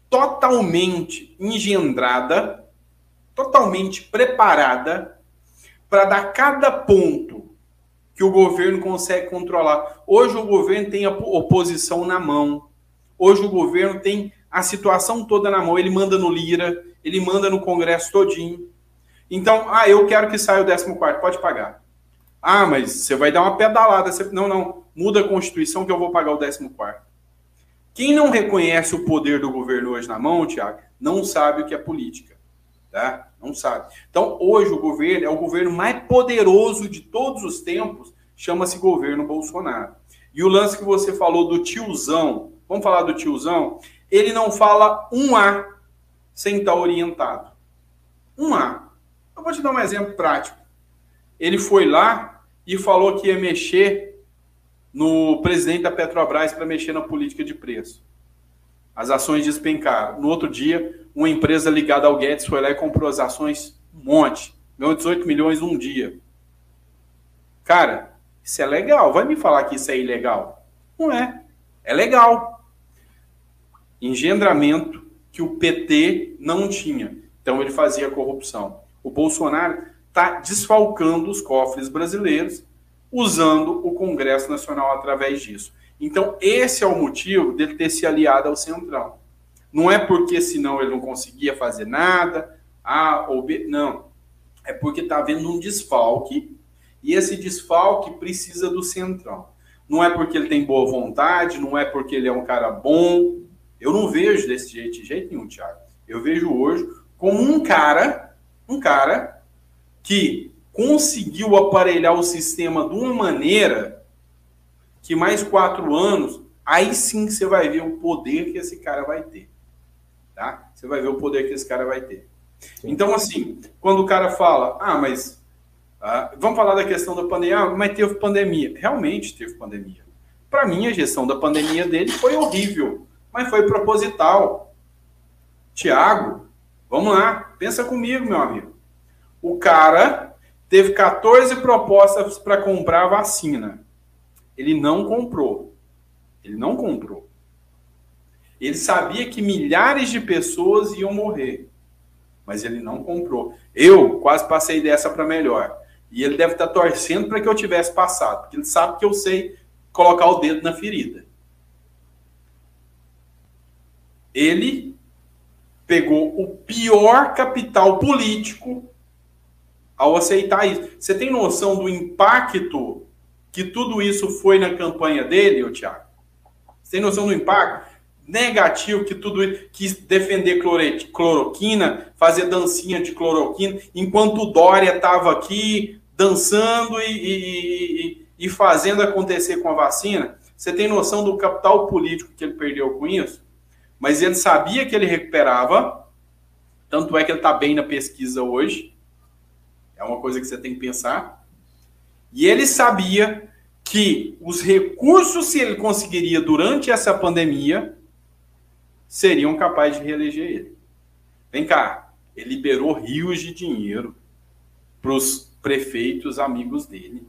totalmente engendrada, totalmente preparada para dar cada ponto que o governo consegue controlar. Hoje o governo tem a oposição na mão. Hoje o governo tem a situação toda na mão. Ele manda no Lira, ele manda no Congresso todinho. Então, eu quero que saia o 14º, pode pagar. Mas você vai dar uma pedalada. Não, muda a Constituição que eu vou pagar o 14º. Quem não reconhece o poder do governo hoje na mão, Thiago, não sabe o que é política. Tá? Não sabe. Então, hoje o governo é o governo mais poderoso de todos os tempos, chama-se governo Bolsonaro. E o lance que você falou do tiozão, vamos falar do tiozão, ele não fala um A sem estar orientado. Um A. Eu vou te dar um exemplo prático. Ele foi lá e falou que ia mexer no presidente da Petrobras para mexer na política de preço. As ações despencaram. No outro dia, uma empresa ligada ao Guedes foi lá e comprou as ações um monte. Ganhou 18 milhões um dia. Cara, isso é legal. Vai me falar que isso é ilegal? Não é. É legal. Engendramento que o PT não tinha. Então ele fazia corrupção. O Bolsonaro está desfalcando os cofres brasileiros usando o Congresso Nacional através disso. Então, esse é o motivo dele ter se aliado ao Centrão. Não é porque senão ele não conseguia fazer nada, A ou B, não. É porque está havendo um desfalque, e esse desfalque precisa do Centrão. Não é porque ele tem boa vontade, não é porque ele é um cara bom. Eu não vejo desse jeito, de jeito nenhum, Thiago. Eu vejo hoje como um cara que conseguiu aparelhar o sistema de uma maneira que mais 4 anos, aí sim você vai ver o poder que esse cara vai ter. Tá? Você vai ver o poder que esse cara vai ter. Sim. Então, assim, quando o cara fala, vamos falar da questão da pandemia, mas teve pandemia. Realmente teve pandemia. Para mim, a gestão da pandemia dele foi horrível, mas foi proposital. Tiago, vamos lá, pensa comigo, meu amigo. O cara teve 14 propostas para comprar a vacina. Ele não comprou. Ele sabia que milhares de pessoas iam morrer, mas ele não comprou. Eu quase passei dessa para melhor. E ele deve estar torcendo para que eu tivesse passado, porque ele sabe que eu sei colocar o dedo na ferida. Ele pegou o pior capital político ao aceitar isso. Você tem noção do impacto que tudo isso foi na campanha dele, ô Thiago? Você tem noção do impacto negativo que tudo isso, quis defender cloroquina, fazer dancinha de cloroquina, enquanto o Dória estava aqui dançando e fazendo acontecer com a vacina? Você tem noção do capital político que ele perdeu com isso? Mas ele sabia que ele recuperava, tanto é que ele está bem na pesquisa hoje. É uma coisa que você tem que pensar. E ele sabia que os recursos que ele conseguiria durante essa pandemia seriam capazes de reeleger ele. Vem cá, ele liberou rios de dinheiro para os prefeitos amigos dele.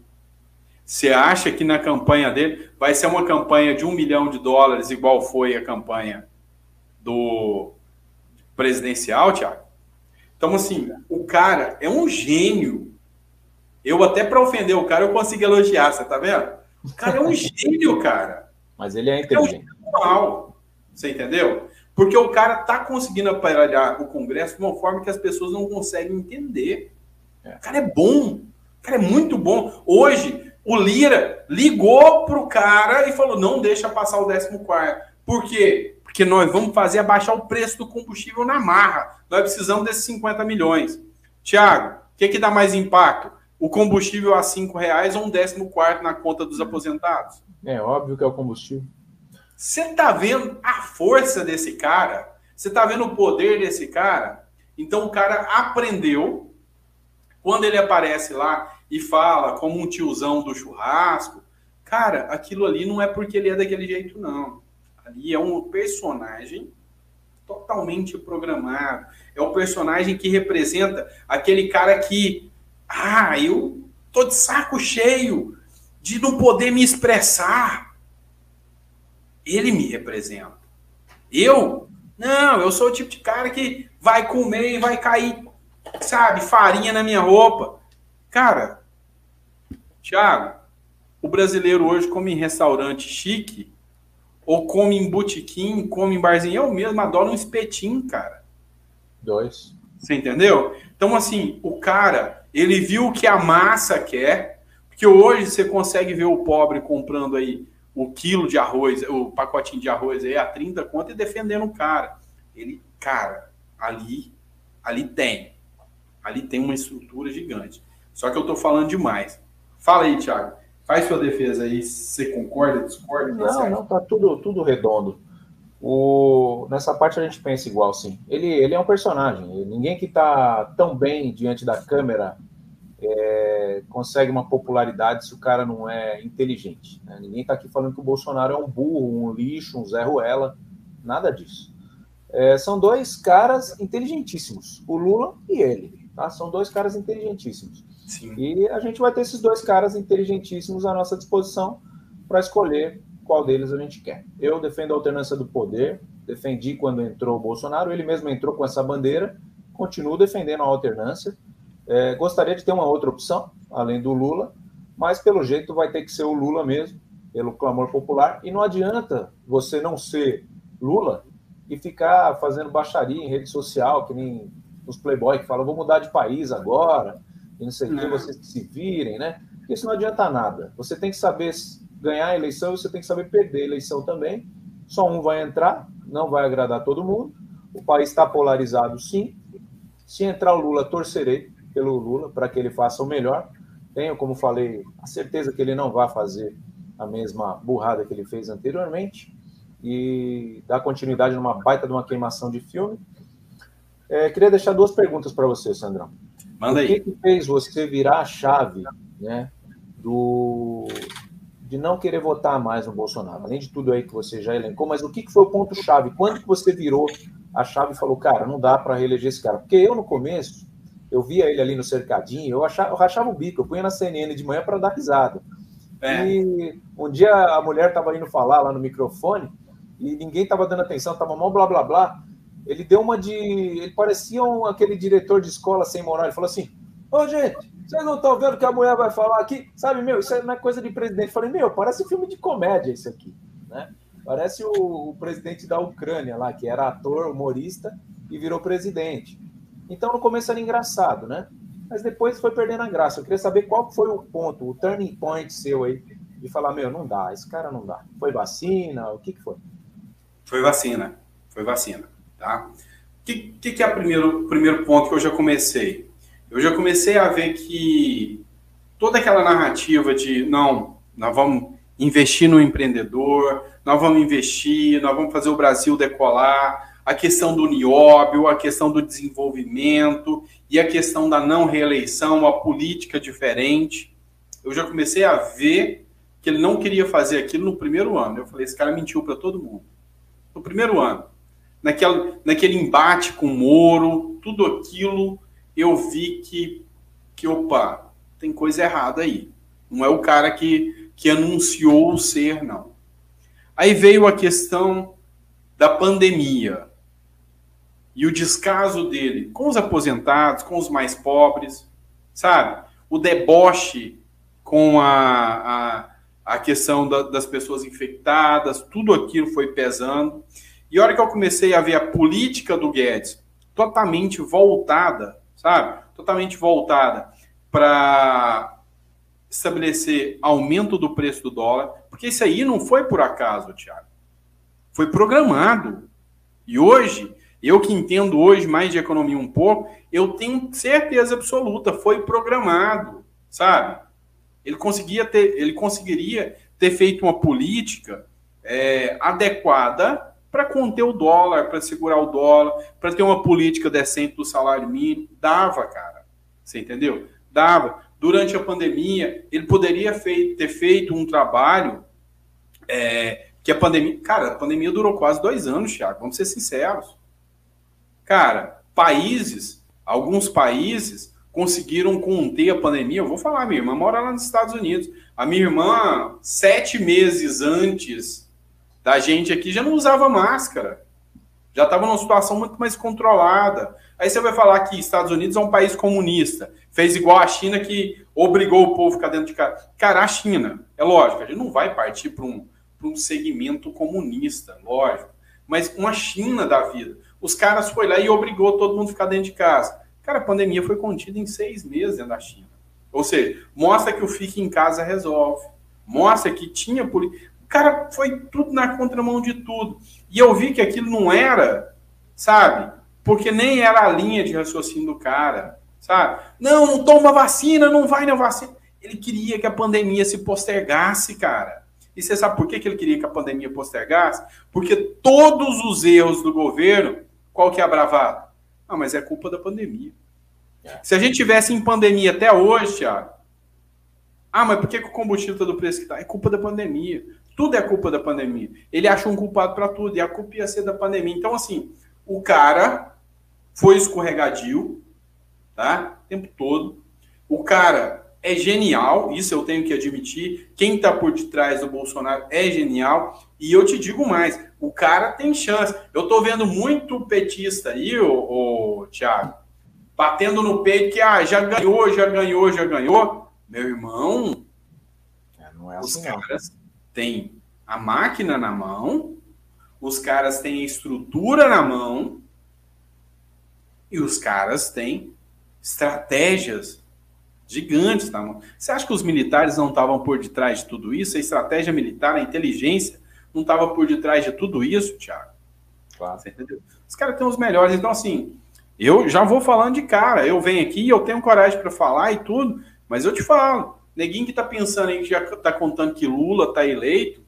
Você acha que na campanha dele vai ser uma campanha de $1 milhão, igual foi a campanha do presidencial, Thiago? Então, assim, o cara é um gênio. Eu até para ofender o cara eu consigo elogiar, você tá vendo? O cara é um gênio, cara. Mas ele é inteligente. É um gênio, você entendeu? Porque o cara tá conseguindo aparelhar o Congresso de uma forma que as pessoas não conseguem entender. O cara é bom. O cara é muito bom. Hoje, o Lira ligou pro cara e falou, não deixa passar o 14º. Por quê? Porque nós vamos fazer abaixar o preço do combustível na marra. Nós precisamos desses 50 milhões. Tiago, o que dá mais impacto? O combustível a R$5 ou um 14º na conta dos aposentados? É óbvio que é o combustível. Você tá vendo a força desse cara? Você tá vendo o poder desse cara? Então o cara aprendeu. Quando ele aparece lá e fala como um tiozão do churrasco, cara, aquilo ali não é porque ele é daquele jeito, não. Ali é um personagem totalmente programado. É um personagem que representa aquele cara que, eu tô de saco cheio de não poder me expressar. Ele me representa. Eu sou o tipo de cara que vai comer e vai cair, sabe, farinha na minha roupa. Cara, Thiago, o brasileiro hoje come em restaurante chique, ou come em botequim, come em barzinho. Eu mesmo adoro um espetinho, cara. 2. Você entendeu? Então, assim, o cara, ele viu o que a massa quer, porque hoje você consegue ver o pobre comprando aí o quilo de arroz, o pacotinho de arroz aí a 30 conto e defendendo o cara. Ele, cara, ali tem uma estrutura gigante. Só que eu tô falando demais. Fala aí, Thiago. Faz sua defesa aí, você concorda, discorda? Não, tá tudo redondo. Nessa parte a gente pensa igual, sim. Ele é um personagem. Ninguém que tá tão bem diante da câmera consegue uma popularidade se o cara não é inteligente, né? Ninguém tá aqui falando que o Bolsonaro é um burro, um lixo, um Zé Ruela. Nada disso. São dois caras inteligentíssimos, o Lula e ele. Tá? São dois caras inteligentíssimos. Sim. E a gente vai ter esses dois caras inteligentíssimos à nossa disposição para escolher qual deles a gente quer. Eu defendo a alternância do poder, defendi quando entrou o Bolsonaro, ele mesmo entrou com essa bandeira, continuo defendendo a alternância. Gostaria de ter uma outra opção, além do Lula, mas pelo jeito vai ter que ser o Lula mesmo, pelo clamor popular, e não adianta você não ser Lula e ficar fazendo baixaria em rede social, que nem os playboy que falam, vou mudar de país agora, e não sei o que, vocês que se virem, né? Porque isso não adianta nada. Você tem que saber ganhar a eleição e você tem que saber perder a eleição também. Só um vai entrar, não vai agradar todo mundo. O país está polarizado, sim. Se entrar o Lula, torcerei pelo Lula para que ele faça o melhor. Tenho, como falei, a certeza que ele não vai fazer a mesma burrada que ele fez anteriormente e dar continuidade numa baita de uma queimação de filme. Queria deixar duas perguntas para você, Sandrão. Manda aí. O que fez você virar a chave, né, de não querer votar mais no Bolsonaro? Além de tudo aí que você já elencou, mas o que foi o ponto-chave? Quando que você virou a chave e falou, cara, não dá para reeleger esse cara? Porque eu, no começo, eu via ele ali no cercadinho, eu rachava o bico, eu punha na CNN de manhã para dar risada. E um dia a mulher estava indo falar lá no microfone e ninguém estava dando atenção, estava mal blá blá blá. Ele deu uma de... Ele parecia aquele diretor de escola sem moral. Ele falou assim, ô, gente, vocês não estão vendo o que a mulher vai falar aqui? Sabe, isso não é coisa de presidente. Eu falei, parece filme de comédia isso aqui, né? Parece o presidente da Ucrânia lá, que era ator, humorista e virou presidente. Então, no começo era engraçado, né? Mas depois foi perdendo a graça. Eu queria saber qual foi o ponto, o turning point seu aí, de falar, não dá, esse cara não dá. Foi vacina? O que foi? Foi vacina. Tá? O que é o primeiro ponto que eu já comecei? Eu já comecei a ver que toda aquela narrativa de, não, nós vamos investir no empreendedor, nós vamos investir, nós vamos fazer o Brasil decolar, a questão do nióbio, a questão do desenvolvimento e a questão da não reeleição, a política diferente. Eu já comecei a ver que ele não queria fazer aquilo no primeiro ano. Eu falei, esse cara mentiu para todo mundo. No primeiro ano. Naquele embate com o Moro, tudo aquilo, eu vi que opa, tem coisa errada aí. Não é o cara que anunciou ser, não. Aí veio a questão da pandemia e o descaso dele com os aposentados, com os mais pobres, sabe? O deboche com a questão das pessoas infectadas, tudo aquilo foi pesando. E a hora que eu comecei a ver a política do Guedes totalmente voltada, sabe? Totalmente voltada para estabelecer aumento do preço do dólar, porque isso aí não foi por acaso, Thiago. Foi programado. E hoje, eu que entendo hoje mais de economia um pouco, eu tenho certeza absoluta, foi programado, sabe? Ele conseguiria ter feito uma política adequada para conter o dólar, para segurar o dólar, para ter uma política decente do salário mínimo. Dava, cara. Você entendeu? Dava. Durante a pandemia, ele poderia ter feito um trabalho que a pandemia... Cara, a pandemia durou quase 2 anos, Thiago. Vamos ser sinceros. Cara, alguns países conseguiram conter a pandemia. Eu vou falar, minha irmã mora lá nos Estados Unidos. A minha irmã, 7 meses antes da gente aqui, já não usava máscara. Já estava numa situação muito mais controlada. Aí você vai falar que Estados Unidos é um país comunista. Fez igual a China, que obrigou o povo a ficar dentro de casa. Cara, a China, é lógico, a gente não vai partir para um segmento comunista, lógico. Mas uma China da vida. Os caras foram lá e obrigou todo mundo a ficar dentro de casa. Cara, a pandemia foi contida em 6 meses dentro da China. Ou seja, mostra que o fique em casa resolve. Mostra que tinha política. Cara, foi tudo na contramão de tudo. E eu vi que aquilo não era, sabe? Porque nem era a linha de raciocínio do cara, sabe? Não toma vacina, não vai na vacina. Ele queria que a pandemia se postergasse, cara. E você sabe por que ele queria que a pandemia postergasse? Porque todos os erros do governo, qual que é a bravata? Ah, mas é culpa da pandemia. Se a gente tivesse em pandemia até hoje, Thiago, mas por que o combustível está do preço que está? É culpa da pandemia. Tudo é culpa da pandemia. Ele acha um culpado para tudo, e a culpa ia ser da pandemia. Então, assim, o cara foi escorregadio, tá? O tempo todo. O cara é genial, isso eu tenho que admitir. Quem está por detrás do Bolsonaro é genial. E eu te digo mais, o cara tem chance. Eu tô vendo muito petista aí, ô Thiago, batendo no peito que já ganhou. Meu irmão, não é os assim, caras têm a máquina na mão, os caras têm a estrutura na mão e os caras têm estratégias gigantes na mão. Você acha que os militares não estavam por detrás de tudo isso? A estratégia militar, a inteligência não estava por detrás de tudo isso, Thiago? Claro. Você entendeu? Os caras têm os melhores. Então, assim, eu já vou falando de cara. Eu venho aqui, eu tenho coragem para falar e tudo, mas eu te falo, neguinho que tá pensando aí, que já tá contando que Lula tá eleito,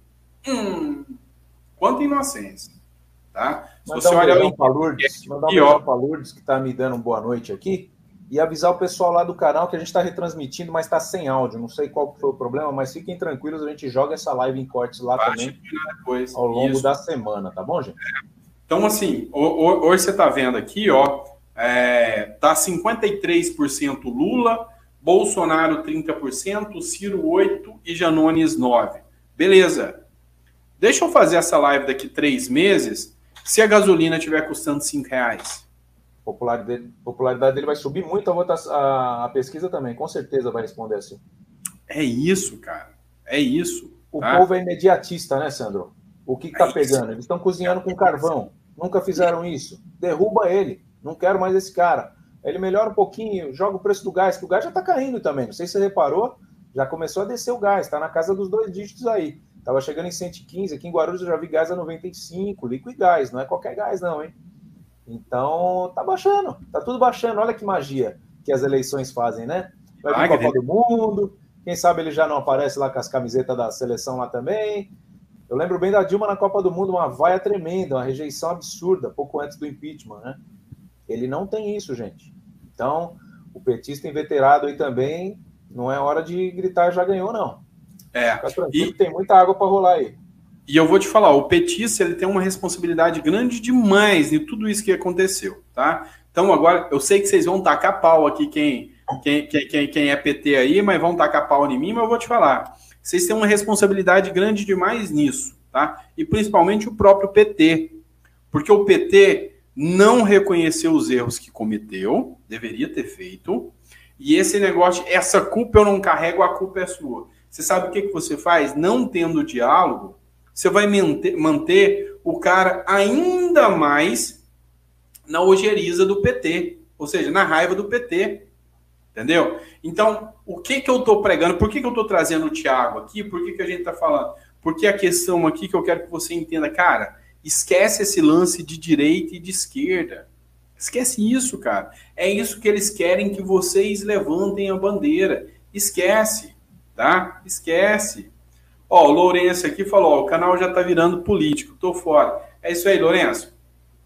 quanta inocência, tá? Se você olhar para Lourdes, mandar um beijão para Lourdes, que está me dando uma boa noite aqui, e avisar o pessoal lá do canal que a gente está retransmitindo, mas está sem áudio. Não sei qual foi o problema, mas fiquem tranquilos, a gente joga essa live em cortes lá também depois, ao longo da semana, tá bom, gente? Então, assim, hoje você está vendo aqui, ó, tá 53% Lula, Bolsonaro 30%, Ciro 8% e Janones 9%. Beleza. Deixa eu fazer essa live daqui 3 meses, se a gasolina estiver custando R$5. A popularidade dele vai subir muito, a pesquisa também, com certeza vai responder assim. É isso, cara. É isso. O povo é imediatista, né, Sandro? O que tá pegando? Eles estão cozinhando com carvão. Nunca fizeram isso. Derruba ele. Não quero mais esse cara. Ele melhora um pouquinho, joga o preço do gás, que o gás já tá caindo também. Não sei se você reparou, já começou a descer o gás. Tá na casa dos 2 dígitos aí. Tava chegando em 115. Aqui em Guarulhos eu já vi gás a 95. Líquido gás. Não é qualquer gás não, hein? Então, tá baixando. Tá tudo baixando. Olha que magia que as eleições fazem, né? Vai vir Copa do Mundo, Quem sabe ele já não aparece lá com as camisetas da seleção lá também. Eu lembro bem da Dilma na Copa do Mundo, uma vaia tremenda, uma rejeição absurda, pouco antes do impeachment, né? Ele não tem isso, gente. Então, o petista inveterado aí também, não é hora de gritar já ganhou, não. Fica tranquilo, tem muita água para rolar aí. E eu vou te falar, o petista ele tem uma responsabilidade grande demais em tudo isso que aconteceu, tá? Então agora, eu sei que vocês vão tacar pau aqui, quem é PT aí, mas vão tacar pau em mim, mas eu vou te falar. Vocês têm uma responsabilidade grande demais nisso, tá? E principalmente o próprio PT. Porque o PT não reconheceu os erros que cometeu, deveria ter feito, e esse negócio, essa culpa eu não carrego, a culpa é sua. Você sabe o que você faz? Não tendo diálogo, você vai manter o cara ainda mais na ojeriza do PT, ou seja, na raiva do PT, entendeu? Então, o que eu estou pregando? Por que eu estou trazendo o Thiago aqui? Por que a gente está falando? Porque a questão aqui que eu quero que você entenda, cara, esquece esse lance de direita e de esquerda. Esquece isso, cara. É isso que eles querem que vocês levantem a bandeira. Esquece, tá? Esquece. Ó, o Lourenço aqui falou, ó, o canal já tá virando político, tô fora. É isso aí, Lourenço.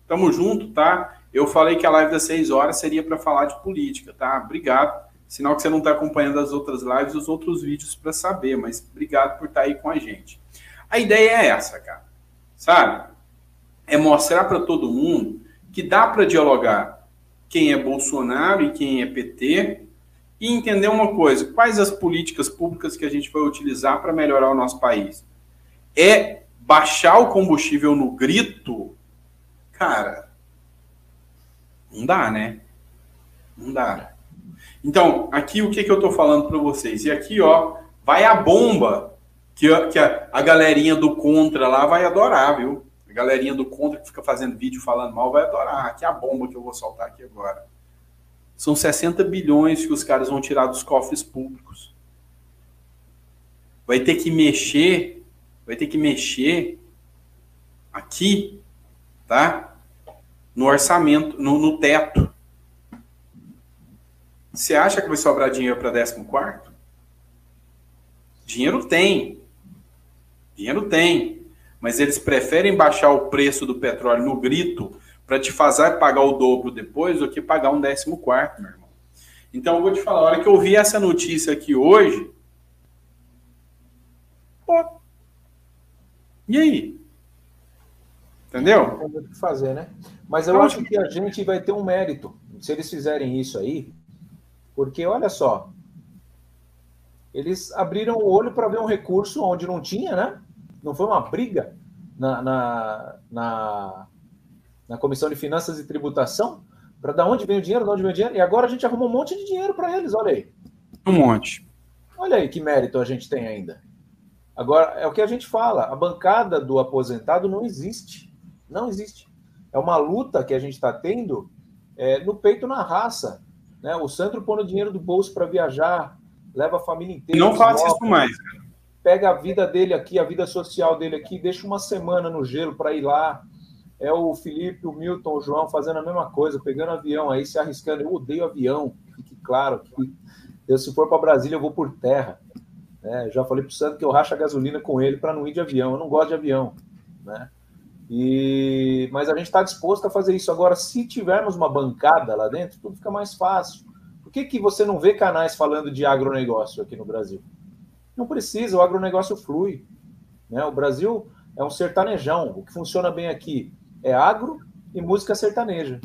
Tamo junto, tá? Eu falei que a live das 6 horas seria para falar de política, tá? Obrigado. Sinal que você não tá acompanhando as outras lives, os outros vídeos para saber, mas obrigado por estar aí com a gente. A ideia é essa, cara. Sabe? É mostrar para todo mundo que dá para dialogar quem é Bolsonaro e quem é PT e entender uma coisa, quais as políticas públicas que a gente vai utilizar para melhorar o nosso país. É baixar o combustível no grito? Cara, não dá, né? Não dá. Então, aqui o que eu tô falando para vocês? E aqui, ó, vai a bomba que a galerinha do contra lá vai adorar, viu? A galerinha do contra que fica fazendo vídeo falando mal vai adorar. Aqui é a bomba que eu vou soltar aqui agora. São 60 bilhões que os caras vão tirar dos cofres públicos. Vai ter que mexer aqui, tá? No orçamento, no teto. Você acha que vai sobrar dinheiro para 14º? Dinheiro tem. Dinheiro tem. Mas eles preferem baixar o preço do petróleo no grito para te fazer pagar o dobro depois do que pagar um 14º, meu irmão. Então, eu vou te falar, a hora que eu vi essa notícia aqui hoje, pô, e aí? Entendeu? Não tem muito o que fazer, né? Mas eu acho que a gente vai ter um mérito se eles fizerem isso aí, porque, olha só, eles abriram o olho para ver um recurso onde não tinha, né? Não foi uma briga na Comissão de Finanças e Tributação para de onde vem o dinheiro, e agora a gente arrumou um monte de dinheiro para eles, olha aí. Um monte. Olha aí que mérito a gente tem ainda. Agora, é o que a gente fala, a bancada do aposentado não existe. Não existe. É uma luta que a gente está tendo no peito, na raça. Né? O Sandro pondo dinheiro do bolso para viajar, leva a família inteira. Não faça isso mais, cara. Pega a vida dele aqui, a vida social dele aqui, deixa uma semana no gelo para ir lá. É o Felipe, o Milton, o João fazendo a mesma coisa, pegando avião aí, se arriscando. Eu odeio avião, fique claro. Se for para Brasília, eu vou por terra. Já falei para o Sandro que eu racho a gasolina com ele para não ir de avião. Eu não gosto de avião. Né? Mas a gente está disposto a fazer isso. Agora, se tivermos uma bancada lá dentro, tudo fica mais fácil. Por que você não vê canais falando de agronegócio aqui no Brasil? Não precisa, o agronegócio flui. Né? O Brasil é um sertanejão. O que funciona bem aqui é agro e música sertaneja.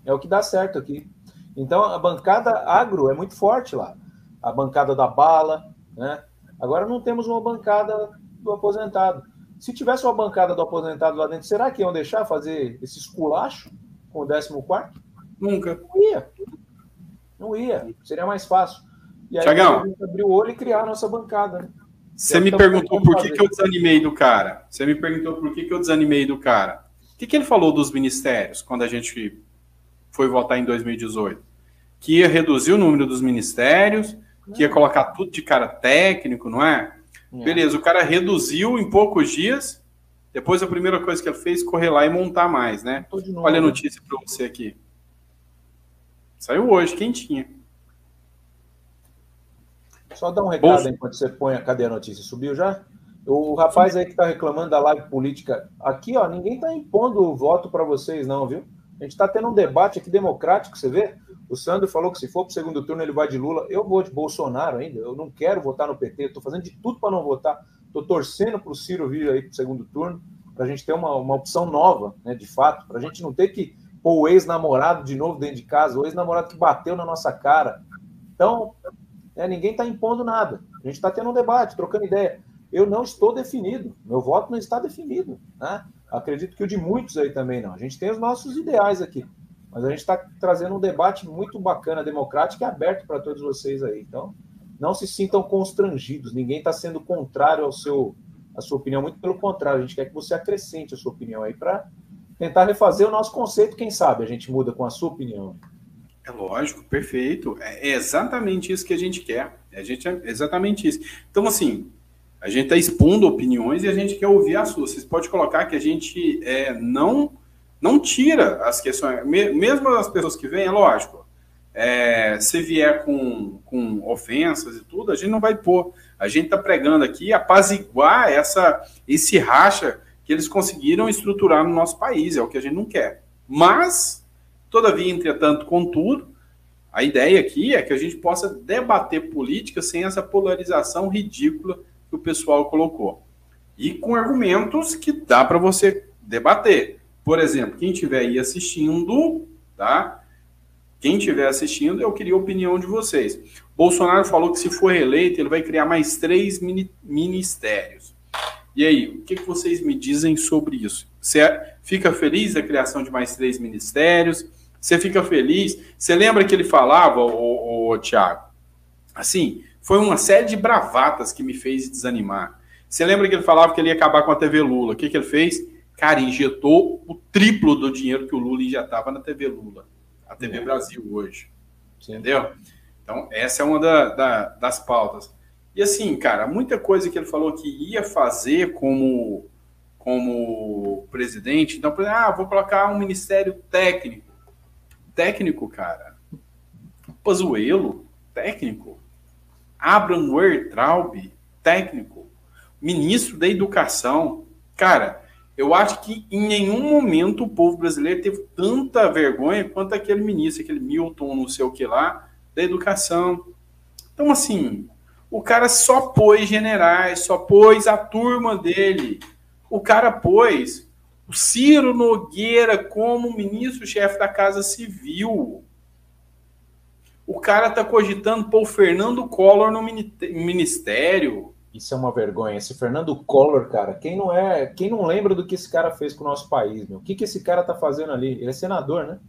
É o que dá certo aqui. Então, a bancada agro é muito forte lá. A bancada da bala, né? Agora não temos uma bancada do aposentado. Se tivesse uma bancada do aposentado lá dentro, será que iam deixar fazer esse esculacho com o 14º? Nunca. Não ia. Não ia. Seria mais fácil. E aí Thiagão, a gente abrir o olho e criar a nossa bancada. Né? Você me perguntou por que eu desanimei do cara. Você me perguntou por que eu desanimei do cara. O que ele falou dos ministérios quando a gente foi votar em 2018? Que ia reduzir o número dos ministérios, que ia colocar tudo de cara técnico, não é? Beleza, o cara reduziu em poucos dias. Depois a primeira coisa que ele fez correr lá e montar mais, né? Olha a notícia para você aqui. Saiu hoje, quentinha. Só dá um recado aí enquanto você põe. Cadê a notícia? Subiu já? O rapaz aí que está reclamando da live política, aqui, ó, ninguém está impondo o voto para vocês, não, viu? A gente está tendo um debate aqui democrático, você vê? O Sandro falou que se for para o segundo turno ele vai de Lula. Eu vou de Bolsonaro ainda, eu não quero votar no PT, estou fazendo de tudo para não votar. Estou torcendo para o Ciro vir aí para o segundo turno, para a gente ter uma opção nova, né, de fato, para a gente não ter que pôr o ex-namorado de novo dentro de casa, o ex-namorado que bateu na nossa cara. Então, ninguém está impondo nada. A gente está tendo um debate, trocando ideia. Eu não estou definido, meu voto não está definido, né? Acredito que o de muitos aí também não. A gente tem os nossos ideais aqui, mas a gente está trazendo um debate muito bacana, democrático e aberto para todos vocês aí. Então, não se sintam constrangidos, ninguém está sendo contrário à sua opinião, muito pelo contrário, a gente quer que você acrescente a sua opinião aí para tentar refazer o nosso conceito, quem sabe a gente muda com a sua opinião. É lógico, perfeito. É exatamente isso que a gente quer. É exatamente isso. Então, assim, a gente está expondo opiniões e a gente quer ouvir as suas. Vocês podem colocar que a gente não tira as questões, mesmo as pessoas que vêm, é lógico. Se vier com ofensas e tudo, a gente não vai pôr. A gente está pregando aqui apaziguar esse racha que eles conseguiram estruturar no nosso país. É o que a gente não quer. Mas, todavia, entretanto, contudo, a ideia aqui é que a gente possa debater política sem essa polarização ridícula que o pessoal colocou. E com argumentos que dá para você debater. Por exemplo, quem estiver aí assistindo, tá? Quem estiver assistindo, eu queria a opinião de vocês. Bolsonaro falou que se for reeleito, ele vai criar mais 3 ministérios. E aí, o que vocês me dizem sobre isso? Você fica feliz da criação de mais 3 ministérios? Você fica feliz? Você lembra que ele falava, Thiago? Assim, foi uma série de bravatas que me fez desanimar. Você lembra que ele falava que ele ia acabar com a TV Lula? O que ele fez? Cara, injetou o triplo do dinheiro que o Lula injetava na TV Lula. A TV Brasil hoje. Sim. Entendeu? Então, essa é uma das pautas. E assim, cara, muita coisa que ele falou que ia fazer como presidente. Então, por exemplo, vou colocar um ministério técnico. Técnico, cara. Pazuello, técnico. Abraham Weintraub, técnico. Ministro da Educação. Cara, eu acho que em nenhum momento o povo brasileiro teve tanta vergonha quanto aquele ministro, aquele Milton, não sei o que lá, da Educação. Então, assim, o cara só pôs generais, só pôs a turma dele. O cara pôs o Ciro Nogueira como ministro-chefe da Casa Civil. O cara está cogitando pôr o Fernando Collor no ministério. Isso é uma vergonha. Esse Fernando Collor, cara, quem não lembra do que esse cara fez com o nosso país, meu? O que esse cara tá fazendo ali? Ele é senador, né?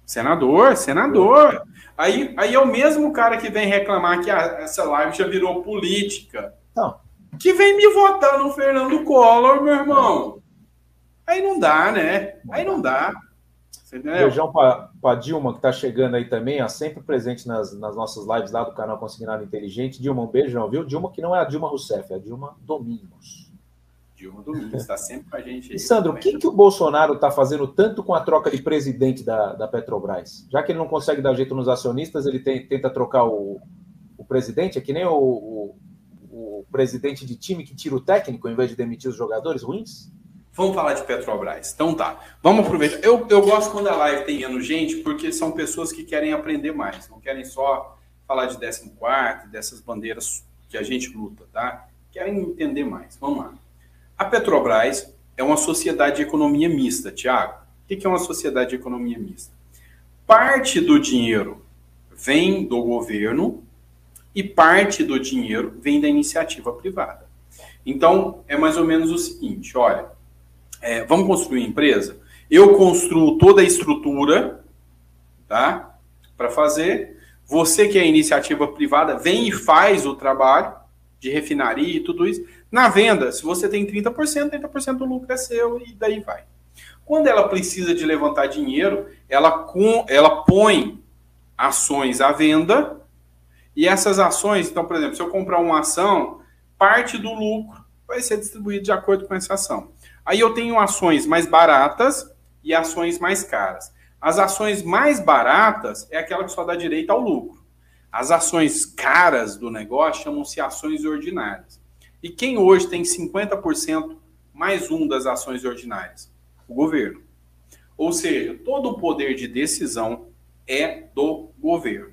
Senador. Aí é o mesmo cara que vem reclamar que essa live já virou política. Não. Que vem me votar no Fernando Collor, meu irmão. Aí não dá, né? Aí não dá. Beijão para Dilma, que está chegando aí também, ó, sempre presente nas nossas lives lá do canal Consignado Inteligente. Dilma, um beijão, viu? Dilma, que não é a Dilma Rousseff, é a Dilma Domingos. Dilma Domingos, está sempre com a gente aí. E Sandro, o que o Bolsonaro está fazendo tanto com a troca de presidente da Petrobras? Já que ele não consegue dar jeito nos acionistas, ele tenta trocar o presidente, é que nem o presidente de time que tira o técnico em vez de demitir os jogadores ruins? Vamos falar de Petrobras. Então tá, vamos aproveitar. Eu gosto quando a live tem menos gente, porque são pessoas que querem aprender mais. Não querem só falar de 14º, dessas bandeiras que a gente luta, tá? Querem entender mais. Vamos lá. A Petrobras é uma sociedade de economia mista, Thiago. O que é uma sociedade de economia mista? Parte do dinheiro vem do governo e parte do dinheiro vem da iniciativa privada. Então, é mais ou menos o seguinte, olha... vamos construir empresa? Eu construo toda a estrutura, tá? Para fazer. Você que é iniciativa privada, vem e faz o trabalho de refinaria e tudo isso. Na venda, se você tem 30% do lucro é seu e daí vai. Quando ela precisa de levantar dinheiro, ela põe ações à venda e essas ações, então, por exemplo, se eu comprar uma ação, parte do lucro vai ser distribuído de acordo com essa ação. Aí eu tenho ações mais baratas e ações mais caras. As ações mais baratas é aquela que só dá direito ao lucro. As ações caras do negócio chamam-se ações ordinárias. E quem hoje tem 50% mais um das ações ordinárias? O governo. Ou seja, todo o poder de decisão é do governo,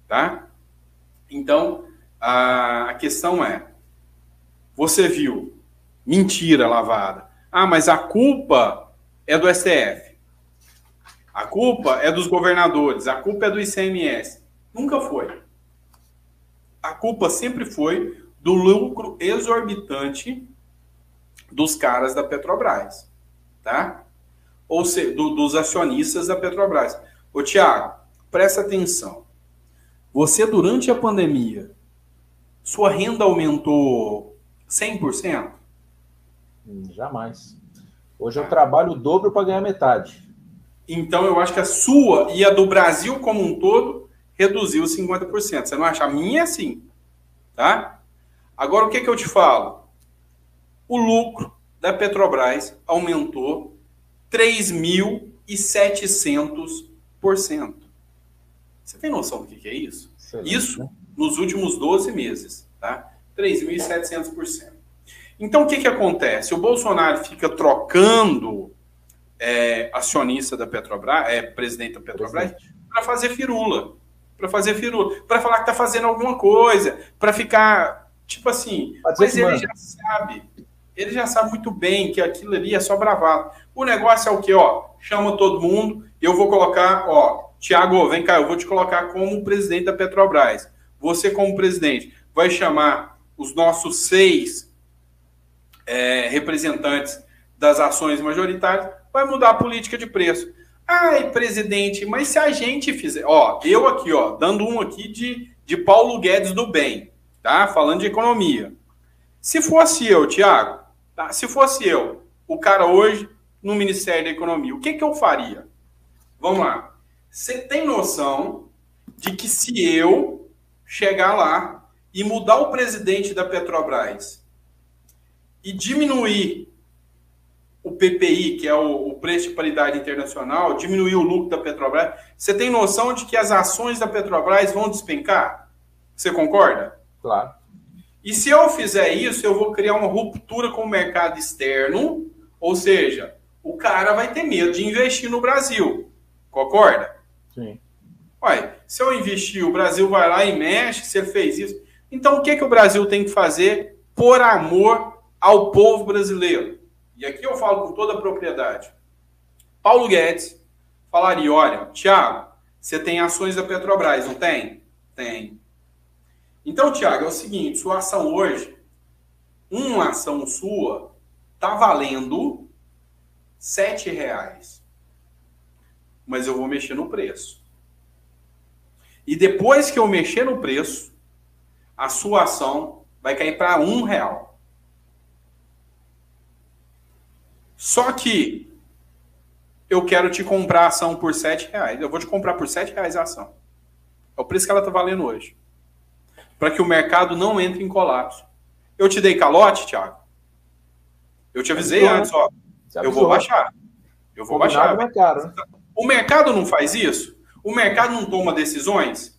tá? Então, a questão é, você viu, mentira lavada. Ah, mas a culpa é do STF. A culpa é dos governadores. A culpa é do ICMS. Nunca foi. A culpa sempre foi do lucro exorbitante dos caras da Petrobras, tá? Ou seja, dos acionistas da Petrobras. Ô, Thiago, presta atenção. Você, durante a pandemia, sua renda aumentou 100%? Jamais. Hoje eu trabalho o dobro para ganhar metade. Então, eu acho que a sua e a do Brasil como um todo reduziu 50%. Você não acha? A minha é assim, tá? Agora, o que eu te falo? O lucro da Petrobras aumentou 3.700%. Você tem noção do que é isso? Excelente, isso, né? Nos últimos 12 meses, tá? 3.700%. Então, o que acontece? O Bolsonaro fica trocando acionista da Petrobras, presidente da Petrobras, para fazer firula. Para falar que está fazendo alguma coisa, para ficar, tipo assim, mas ele já sabe muito bem que aquilo ali é só bravado. O negócio é o quê? Ó, chama todo mundo, eu vou colocar, ó, Thiago, vem cá, eu vou te colocar como presidente da Petrobras. Você, como presidente, vai chamar os nossos 6 representantes das ações majoritárias, vai mudar a política de preço. Ai, presidente, mas se a gente fizer... Ó, eu aqui, ó, dando um aqui de Paulo Guedes do bem, tá? Falando de economia. Se fosse eu, Thiago, tá? Se fosse eu, o cara hoje no Ministério da Economia, o que eu faria? Vamos lá. Você tem noção de que se eu chegar lá e mudar o presidente da Petrobras e diminuir o PPI, que é o preço de paridade internacional, diminuir o lucro da Petrobras, você tem noção de que as ações da Petrobras vão despencar? Você concorda? Claro. E se eu fizer isso, eu vou criar uma ruptura com o mercado externo, ou seja, o cara vai ter medo de investir no Brasil. Concorda? Sim. Olha, se eu investir, o Brasil vai lá e mexe, você fez isso. Então, o que o Brasil tem que fazer por amor ao povo brasileiro? E aqui eu falo com toda a propriedade. Paulo Guedes falaria, olha, Thiago, você tem ações da Petrobras, não tem? Tem. Então, Thiago, é o seguinte, sua ação hoje, uma ação sua, está valendo R$7. Mas eu vou mexer no preço. E depois que eu mexer no preço, a sua ação vai cair para R$1. Só que eu quero te comprar a ação por R$7. Eu vou te comprar por R$7 a ação. É o preço que ela está valendo hoje. Para que o mercado não entre em colapso. Eu te dei calote, Thiago? Eu te avisei antes, ó. Eu vou baixar. Eu vou baixar. É caro, né? O mercado não faz isso? O mercado não toma decisões?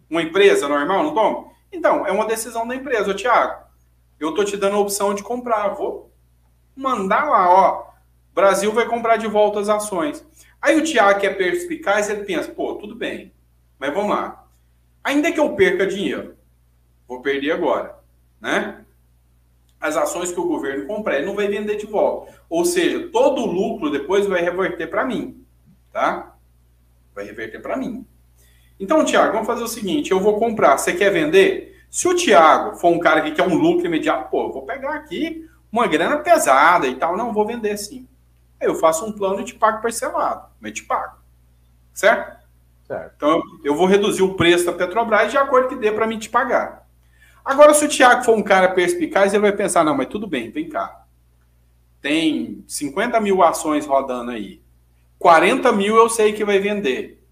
Uma empresa normal não toma? Então, é uma decisão da empresa. Ô, Thiago, eu tô te dando a opção de comprar. Vou mandar lá, ó. O Brasil vai comprar de volta as ações. Aí o Thiago, que é perspicaz, ele pensa, pô, tudo bem, mas vamos lá. Ainda que eu perca dinheiro, vou perder agora, né? As ações que o governo comprar, ele não vai vender de volta. Ou seja, todo o lucro depois vai reverter para mim, tá? Vai reverter para mim. Então, Thiago, vamos fazer o seguinte, eu vou comprar, você quer vender? Se o Thiago for um cara que quer um lucro imediato, pô, eu vou pegar aqui uma grana pesada e tal, não, vou vender sim. Aí eu faço um plano e te pago parcelado, mas te pago. Certo? Certo. Então, eu vou reduzir o preço da Petrobras de acordo que dê para mim te pagar. Agora, se o Thiago for um cara perspicaz, ele vai pensar, não, mas tudo bem, vem cá. Tem 50 mil ações rodando aí. 40 mil eu sei que vai vender.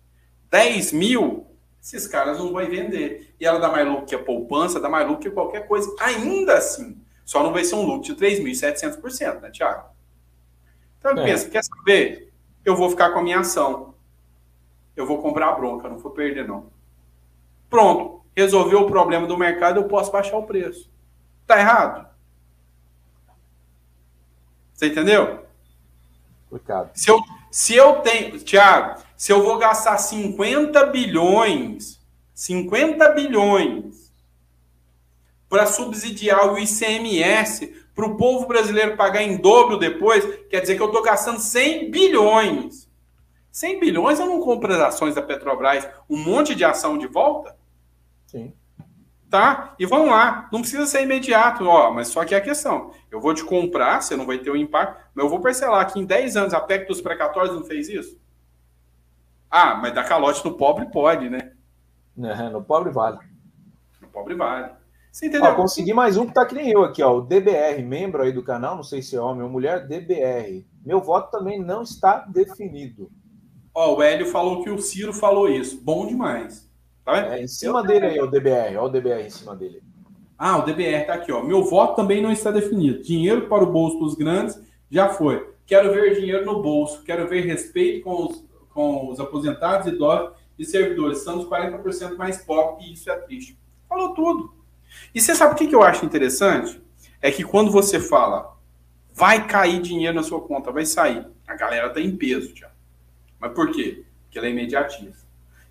10 mil, esses caras não vão vender. E ela dá mais lucro que a poupança, dá mais lucro que qualquer coisa. Ainda assim, só não vai ser um lucro de 3.700%, né, Thiago? Então ele pensa, quer saber? Eu vou ficar com a minha ação. Eu vou comprar a bronca, não vou perder, não. Pronto, resolveu o problema do mercado, eu posso baixar o preço. Tá errado? Você entendeu? Complicado. Se eu tenho, Thiago, se eu vou gastar 50 bilhões para subsidiar o ICMS, para o povo brasileiro pagar em dobro depois, quer dizer que eu estou gastando 100 bilhões. 100 bilhões eu não compro as ações da Petrobras, um monte de ação de volta? Sim. Tá? E vamos lá, não precisa ser imediato, ó, mas só que é a questão, eu vou te comprar, você não vai ter o impacto, mas eu vou parcelar que em 10 anos a PEC dos precatórios não fez isso? Ah, mas dar calote no pobre pode, né? No pobre vale. No pobre vale. Você entendeu? Ó, consegui mais um que tá que nem eu aqui, ó, o DBR, membro aí do canal, não sei se é homem ou mulher, DBR. Meu voto também não está definido. Ó, o Hélio falou que o Ciro falou isso, bom demais. Tá em cima dele aí, o DBR. Olha o DBR em cima dele. Ah, o DBR tá aqui, ó. Meu voto também não está definido. Dinheiro para o bolso dos grandes já foi. Quero ver dinheiro no bolso. Quero ver respeito com os aposentados, idosos e servidores. Somos 40% mais pobres e isso é triste. Falou tudo. E você sabe o que eu acho interessante? É que quando você fala, vai cair dinheiro na sua conta, vai sair. A galera tá em peso, já. Mas por quê? Porque ela é imediatista.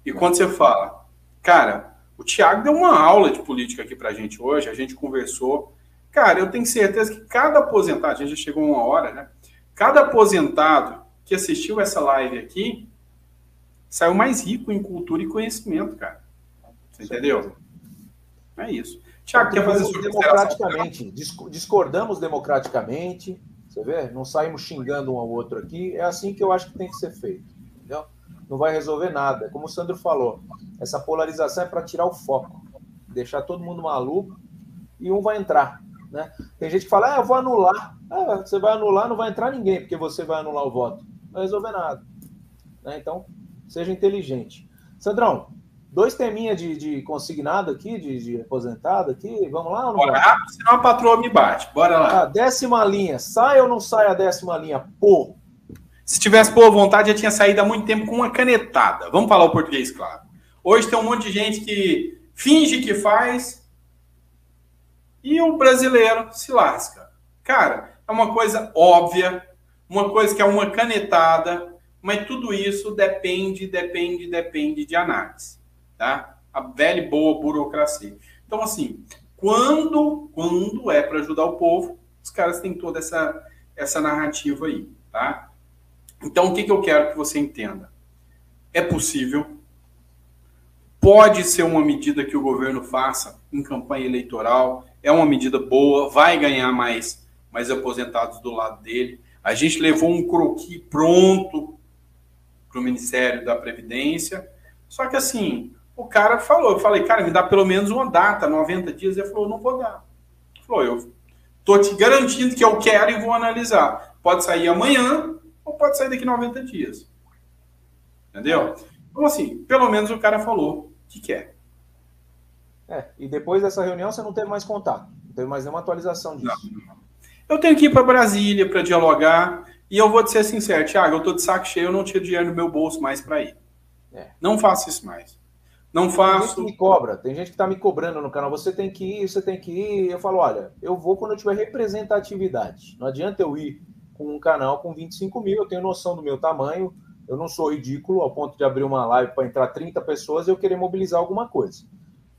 E quando você fala, cara, o Thiago deu uma aula de política aqui pra gente hoje, a gente conversou. Cara, eu tenho certeza que cada aposentado, a gente já chegou uma hora, né? Cada aposentado que assistiu essa live aqui saiu mais rico em cultura e conhecimento, cara. Você entendeu? É isso. Thiago, quer fazer sua democraticamente. Discordamos democraticamente. Você vê? Não saímos xingando um ao outro aqui. É assim que eu acho que tem que ser feito. Entendeu? Não vai resolver nada. Como o Sandro falou, essa polarização é para tirar o foco, deixar todo mundo maluco e um vai entrar. Né? Tem gente que fala, eu vou anular. Você vai anular, não vai entrar ninguém, porque você vai anular o voto. Não vai resolver nada. Né? Então, seja inteligente. Sandrão, 2 teminhas de consignado aqui, de aposentado aqui. Vamos lá ou não? Bora rápido, senão a patroa me bate. Bora lá. 10ª linha. Sai ou não sai a 10ª linha? Pô! Se tivesse boa vontade, já tinha saído há muito tempo com uma canetada. Vamos falar o português, claro. Hoje tem um monte de gente que finge que faz e o brasileiro se lasca. Cara, é uma coisa óbvia, uma coisa que é uma canetada, mas tudo isso depende de análise, tá? A velha e boa burocracia. Então, assim, quando é para ajudar o povo, os caras têm toda essa narrativa aí, tá? Então, o que eu quero que você entenda? É possível, pode ser uma medida que o governo faça em campanha eleitoral, é uma medida boa, vai ganhar mais aposentados do lado dele. A gente levou um croquis pronto para o Ministério da Previdência, só que assim, o cara falou, eu falei, cara, me dá pelo menos uma data, 90 dias, ele falou, não vou dar. Ele falou, eu tô te garantindo que eu quero e vou analisar. Pode sair amanhã, ou pode sair daqui 90 dias. Entendeu? Então, assim, pelo menos o cara falou que quer. E depois dessa reunião você não teve mais contato. Não teve mais nenhuma atualização disso. Não. Eu tenho que ir para Brasília para dialogar. E eu vou te ser sincero, Thiago, eu tô de saco cheio, eu não tiro dinheiro no meu bolso mais para ir. Não faço isso mais. Não faço. Tem gente que me cobra, tem gente que tá me cobrando no canal. Você tem que ir, você tem que ir. Eu falo, olha, eu vou quando eu tiver representatividade. Não adianta eu ir com um canal com 25 mil, eu tenho noção do meu tamanho, eu não sou ridículo ao ponto de abrir uma live para entrar 30 pessoas e eu querer mobilizar alguma coisa.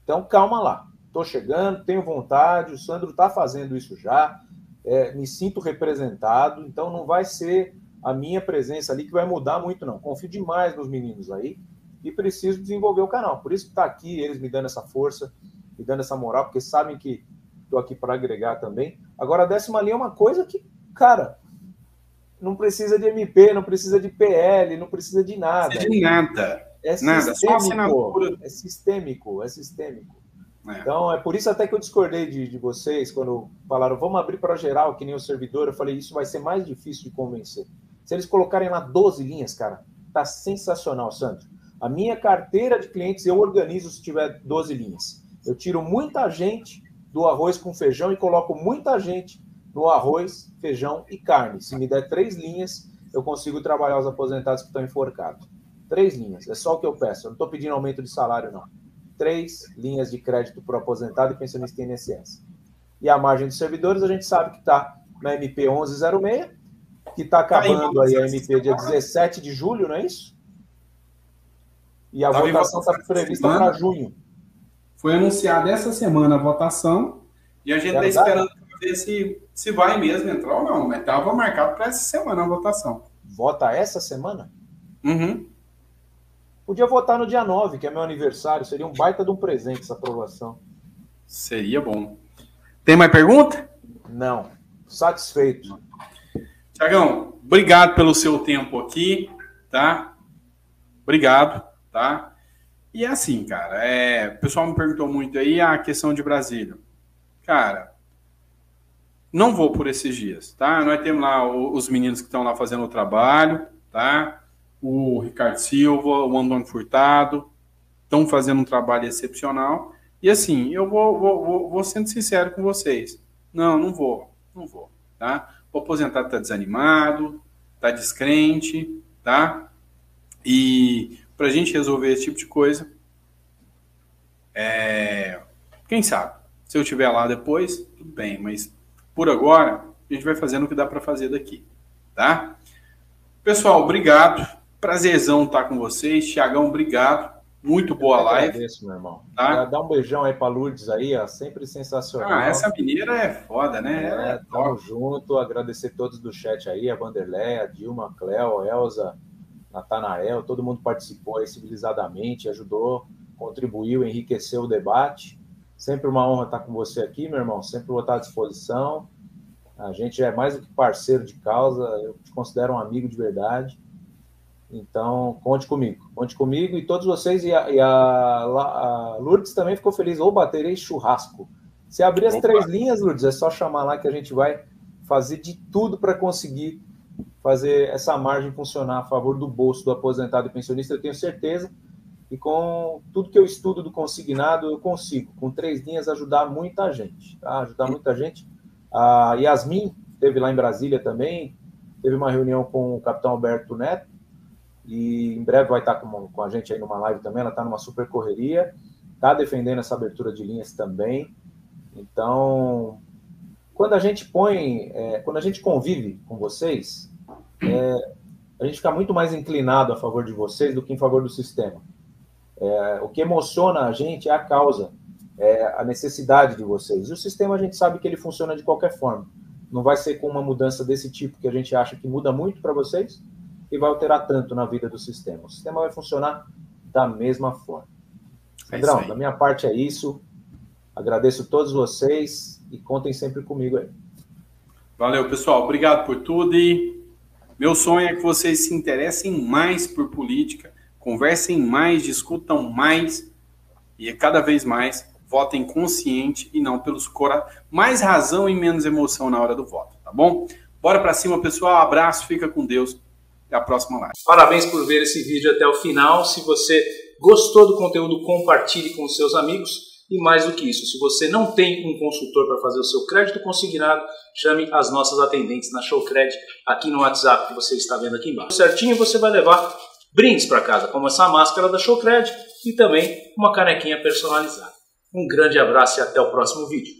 Então, calma lá. Estou chegando, tenho vontade, o Sandro está fazendo isso já, me sinto representado, então não vai ser a minha presença ali que vai mudar muito, não. Confio demais nos meninos aí e preciso desenvolver o canal. Por isso que está aqui, eles me dando essa força, me dando essa moral, porque sabem que estou aqui para agregar também. Agora, a 10ª linha é uma coisa que, cara, não precisa de MP, não precisa de PL, não precisa de nada. Não precisa de nada. Nada, só assinatura. É sistêmico. Então, é por isso até que eu discordei de vocês, quando falaram, vamos abrir para geral, que nem o servidor, eu falei, isso vai ser mais difícil de convencer. Se eles colocarem lá 12 linhas, cara, tá sensacional, Sandro. A minha carteira de clientes eu organizo se tiver 12 linhas. Eu tiro muita gente do arroz com feijão e coloco muita gente no arroz, feijão e carne. Se me der 3 linhas, eu consigo trabalhar os aposentados que estão enforcados. 3 linhas, é só o que eu peço. Eu não estou pedindo aumento de salário, não. 3 linhas de crédito para o aposentado e pensionista em INSS. E a margem dos servidores, a gente sabe que está na MP 1106, que está acabando aí a MP dia 17 de julho, não é isso? E a votação está prevista para junho. Foi anunciada essa semana a votação e a gente está esperando para ver se vai mesmo entrar ou não. Mas estava marcado para essa semana a votação. Vota essa semana? Uhum. Podia votar no dia 9, que é meu aniversário. Seria um baita de um presente essa aprovação. Seria bom. Tem mais pergunta? Não. Satisfeito. Tiagão, obrigado pelo seu tempo aqui, tá? Obrigado, tá? E é assim, cara, o pessoal me perguntou muito aí a questão de Brasília. Cara, não vou por esses dias, tá? Nós temos lá os meninos que estão lá fazendo o trabalho, tá? O Ricardo Silva, o Antônio Furtado, estão fazendo um trabalho excepcional. E assim, eu vou sendo sincero com vocês. Não vou, tá? O aposentado está desanimado, está descrente, tá? E para a gente resolver esse tipo de coisa, quem sabe? Se eu estiver lá depois, tudo bem, mas por agora, a gente vai fazendo o que dá para fazer daqui, tá? Pessoal, obrigado. Prazerzão estar com vocês. Tiagão, obrigado. Muito boa live. Agradeço, meu irmão. Tá? Dá um beijão aí pra Lourdes aí, ó. Sempre sensacional. Essa mineira é foda, né? Tamo junto. Agradecer todos do chat aí, a Vanderlei, a Dilma, a Cléo, a Elza, Natanael, todo mundo participou aí civilizadamente, ajudou, contribuiu, enriqueceu o debate. Sempre uma honra estar com você aqui, meu irmão. Sempre vou estar à disposição. A gente é mais do que parceiro de causa. Eu te considero um amigo de verdade. Então, conte comigo e todos vocês. E a Lourdes também ficou feliz. Ou baterei churrasco. Se abrir as 3 linhas, Lourdes, é só chamar lá que a gente vai fazer de tudo para conseguir fazer essa margem funcionar a favor do bolso do aposentado e pensionista. Eu tenho certeza que com tudo que eu estudo do consignado, eu consigo, com 3 linhas, ajudar muita gente. Tá? Ajudar muita gente. A Yasmin esteve lá em Brasília também, teve uma reunião com o capitão Alberto Neto, e em breve vai estar com a gente aí numa live também. Ela está numa super correria, está defendendo essa abertura de linhas também. Então, quando a gente convive com vocês, a gente fica muito mais inclinado a favor de vocês do que em favor do sistema. O que emociona a gente é a causa, a necessidade de vocês. E o sistema a gente sabe que ele funciona de qualquer forma. Não vai ser com uma mudança desse tipo que a gente acha que muda muito para vocês e vai alterar tanto na vida do sistema. O sistema vai funcionar da mesma forma. Sandrão, da minha parte é isso. Agradeço a todos vocês e contem sempre comigo aí. Valeu, pessoal. Obrigado por tudo e meu sonho é que vocês se interessem mais por política, conversem mais, discutam mais e cada vez mais votem consciente e não pelos mais razão e menos emoção na hora do voto, tá bom? Bora pra cima, pessoal. Abraço, fica com Deus. Até a próxima live. Parabéns por ver esse vídeo até o final. Se você gostou do conteúdo, compartilhe com os seus amigos. E mais do que isso, se você não tem um consultor para fazer o seu crédito consignado, chame as nossas atendentes na Showcred aqui no WhatsApp que você está vendo aqui embaixo. Certinho, você vai levar brindes para casa, como essa máscara da Showcred e também uma canequinha personalizada. Um grande abraço e até o próximo vídeo.